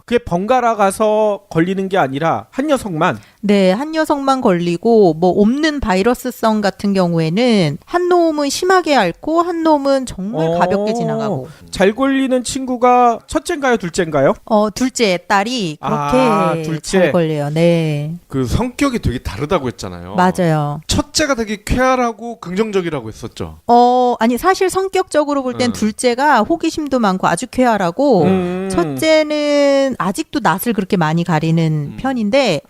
Speaker 1: 그게 번갈아 가서 걸리는 게 아니라 한 녀석만.
Speaker 2: 네, 한 녀석만 걸리고 뭐 없는 바이러스성 같은 경우에는 한 놈은 심하게 앓고 한 놈은 정말 가볍게 지나가고.
Speaker 1: 잘 걸리는 친구가 첫째인가요, 둘째인가요?
Speaker 2: 둘째 딸이 그렇게
Speaker 1: 둘째.
Speaker 2: 잘 걸려요. 네.
Speaker 3: 그 성격이 되게 다르다고 했잖아요.
Speaker 2: 맞아요.
Speaker 3: 첫째가 되게 쾌활하고 긍정적이라고 했었죠.
Speaker 2: 아니 사실 성격적으로 볼 땐 둘째가 호기심도 많고 아주 쾌활하고 첫째는 아직도 낯을 그렇게 많이 가리는 편인데.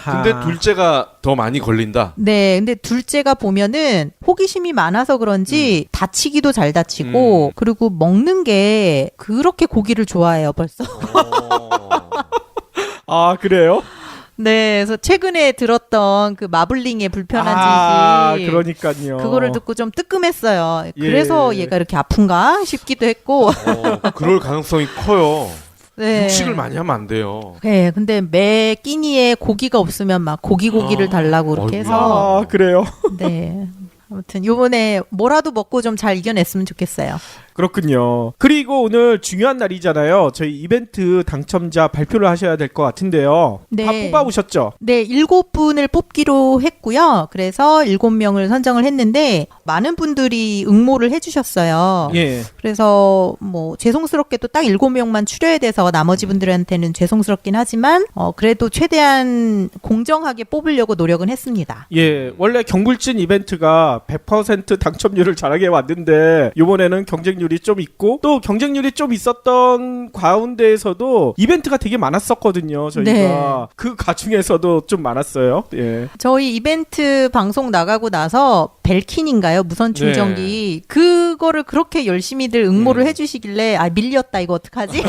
Speaker 3: 근데 둘째가 더 많이 걸린다.
Speaker 2: 네, 근데 둘째가 보면은 호기심이 많아서 그런지 다치기도 잘 다치고 그리고 먹는 게 그렇게 고기를 좋아해요, 벌써.
Speaker 1: 그래요?
Speaker 2: 네, 그래서 최근에 들었던 그 마블링의 불편한 진실.
Speaker 1: 그러니까요.
Speaker 2: 그거를 듣고 좀 뜨끔했어요.
Speaker 1: 예.
Speaker 2: 그래서 얘가 이렇게 아픈가 싶기도 했고.
Speaker 3: 그럴 가능성이 커요.
Speaker 2: 네.
Speaker 3: 육식을 많이 하면 안 돼요.
Speaker 2: 네, 근데 매 끼니에 고기가 없으면 막 고기를 달라고 그렇게 해서.
Speaker 1: 그래요?
Speaker 2: 네. 아무튼 요번에 뭐라도 먹고 좀 잘 이겨냈으면 좋겠어요.
Speaker 1: 그렇군요. 그리고 오늘 중요한 날이잖아요. 저희 이벤트 당첨자 발표를 하셔야 될 것 같은데요.
Speaker 2: 네.
Speaker 1: 다 뽑아오셨죠?
Speaker 2: 네, 7분을 뽑기로 했고요. 그래서 7명을 선정을 했는데 많은 분들이 응모를 해주셨어요.
Speaker 1: 예.
Speaker 2: 그래서 뭐 죄송스럽게도 딱 7명만 추려야 돼서 나머지 분들한테는 죄송스럽긴 하지만 그래도 최대한 공정하게 뽑으려고 노력은 했습니다.
Speaker 1: 예, 원래 경불진 이벤트가 100% 당첨률을 잘하게 왔는데 이번에는 경쟁률이 좀 있고 또 경쟁률이 좀 있었던 가운데에서도 이벤트가 되게 많았었거든요. 저희가
Speaker 2: 네.
Speaker 1: 그 가중에서도 좀 많았어요. 예.
Speaker 2: 저희 이벤트 방송 나가고 나서 벨킨인가요? 무선 충전기. 그거를 그렇게 열심히들 응모를 해주시길래 밀렸다 이거 어떡하지?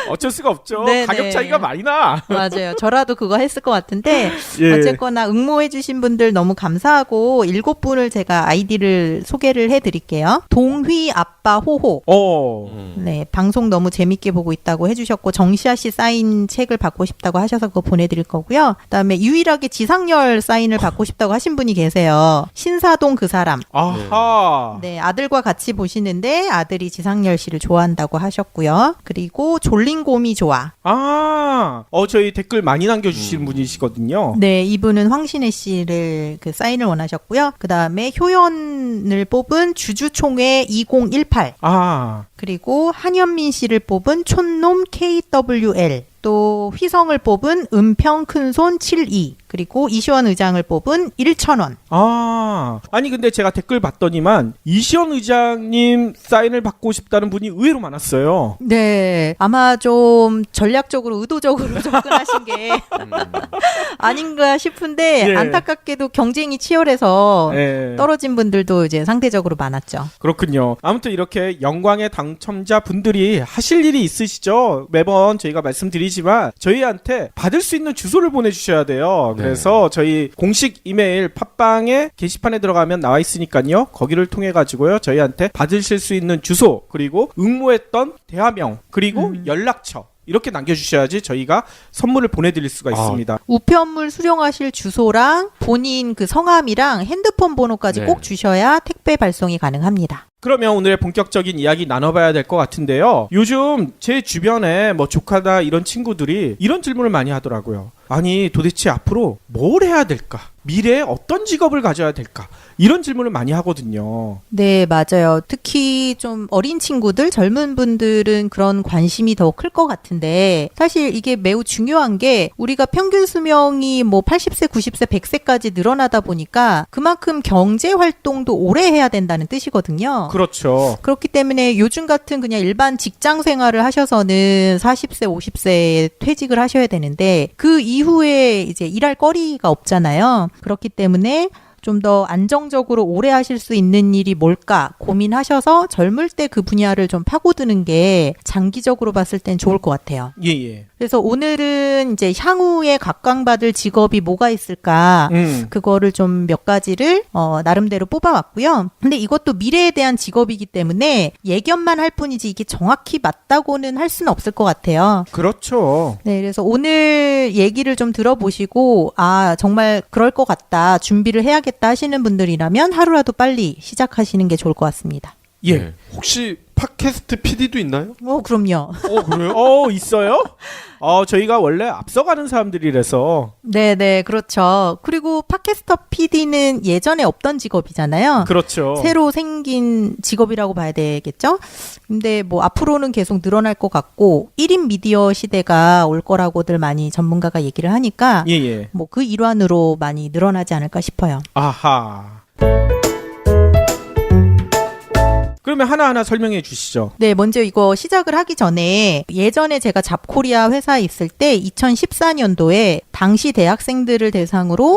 Speaker 1: 어쩔 수가 없죠.
Speaker 2: 네네.
Speaker 1: 가격 차이가 많이 나.
Speaker 2: 맞아요. 저라도 그거 했을 것 같은데
Speaker 1: 예.
Speaker 2: 어쨌거나 응모해주신 분들 너무 감사하고 7분을 제가 아이디를 소개를 해드릴게요. 동휘 아빠 호호. 네, 방송 너무 재밌게 보고 있다고 해주셨고 정시아 씨 사인 책을 받고 싶다고 하셔서 그거 보내드릴 거고요. 그다음에 유일하게 지상열 사인을 받고 싶다고 하신 분이 계세요. 신사동 그 사람.
Speaker 1: 아하.
Speaker 2: 네, 아들과 같이 보시는데 아들이 지상열 씨를 좋아한다고 하셨고요. 그리고 졸린곰이 좋아.
Speaker 1: 저희 댓글 많이 남겨주시는 분이시거든요.
Speaker 2: 네, 이분은 황신혜 씨를 그 사인을 원하셨고요. 그 다음에 효연을 뽑은 주주총회 2018. 그리고 한현민 씨를 뽑은 촌놈 KWL. 또 휘성을 뽑은 은평 큰손 72. 그리고 이시원 의장을 뽑은 1,000원.
Speaker 1: 아니 근데 제가 댓글 봤더니만 이시원 의장님 사인을 받고 싶다는 분이 의외로 많았어요.
Speaker 2: 네, 아마 좀 전략적으로 의도적으로 접근하신 게 아닌가 싶은데
Speaker 1: 예.
Speaker 2: 안타깝게도 경쟁이 치열해서
Speaker 1: 예.
Speaker 2: 떨어진 분들도 이제 상대적으로 많았죠.
Speaker 1: 그렇군요. 아무튼 이렇게 영광의 당첨자 분들이 하실 일이 있으시죠? 매번 저희가 말씀드리지만 저희한테 받을 수 있는 주소를 보내주셔야 돼요.
Speaker 3: 네.
Speaker 1: 그래서 저희 공식 이메일 팟빵에 게시판에 들어가면 나와 있으니까요. 거기를 통해 가지고요. 저희한테 받으실 수 있는 주소 그리고 응모했던 대화명 그리고 연락처 이렇게 남겨주셔야지 저희가 선물을 보내드릴 수가 있습니다.
Speaker 2: 우편물 수령하실 주소랑 본인 그 성함이랑 핸드폰 번호까지
Speaker 3: 네.
Speaker 2: 꼭 주셔야 택배 발송이 가능합니다.
Speaker 1: 그러면 오늘의 본격적인 이야기 나눠봐야 될 것 같은데요. 요즘 제 주변에 뭐 조카나 이런 친구들이 이런 질문을 많이 하더라고요. 아니 도대체 앞으로 뭘 해야 될까? 미래에 어떤 직업을 가져야 될까? 이런 질문을 많이 하거든요.
Speaker 2: 네, 맞아요. 특히 좀 어린 친구들, 젊은 분들은 그런 관심이 더 클 것 같은데 사실 이게 매우 중요한 게 우리가 평균 수명이 뭐 80세, 90세, 100세까지 늘어나다 보니까 그만큼 경제 활동도 오래 해야 된다는 뜻이거든요.
Speaker 1: 그렇죠.
Speaker 2: 그렇기 때문에 요즘 같은 그냥 일반 직장 생활을 하셔서는 40세, 50세에 퇴직을 하셔야 되는데 그 이후에 이제 일할 거리가 없잖아요. 그렇기 때문에 좀 더 안정적으로 오래 하실 수 있는 일이 뭘까 고민하셔서 젊을 때 그 분야를 좀 파고드는 게 장기적으로 봤을 땐 좋을 것 같아요.
Speaker 1: 예.
Speaker 2: 그래서 오늘은 이제 향후에 각광받을 직업이 뭐가 있을까 그거를 좀 몇 가지를 나름대로 뽑아왔고요. 근데 이것도 미래에 대한 직업이기 때문에 예견만 할 뿐이지 이게 정확히 맞다고는 할 수는 없을 것 같아요.
Speaker 1: 그렇죠.
Speaker 2: 네, 그래서 오늘 얘기를 좀 들어보시고 정말 그럴 것 같다, 준비를 해야겠다 하시는 분들이라면 하루라도 빨리 시작하시는 게 좋을 것 같습니다.
Speaker 1: 예.
Speaker 3: 네. 혹시 팟캐스트 PD도 있나요?
Speaker 2: 그럼요.
Speaker 3: 그래요?
Speaker 1: 있어요? 저희가 원래 앞서가는 사람들이라서.
Speaker 2: 네, 그렇죠. 그리고 팟캐스터 PD는 예전에 없던 직업이잖아요.
Speaker 1: 그렇죠.
Speaker 2: 새로 생긴 직업이라고 봐야 되겠죠? 근데 뭐 앞으로는 계속 늘어날 것 같고 1인 미디어 시대가 올 거라고들 많이 전문가가 얘기를 하니까
Speaker 1: 예.
Speaker 2: 뭐 그 일환으로 많이 늘어나지 않을까 싶어요.
Speaker 1: 아하. 그러면 하나하나 설명해 주시죠.
Speaker 2: 네, 먼저 이거 시작을 하기 전에 예전에 제가 잡코리아 회사에 있을 때 2014년도에 당시 대학생들을 대상으로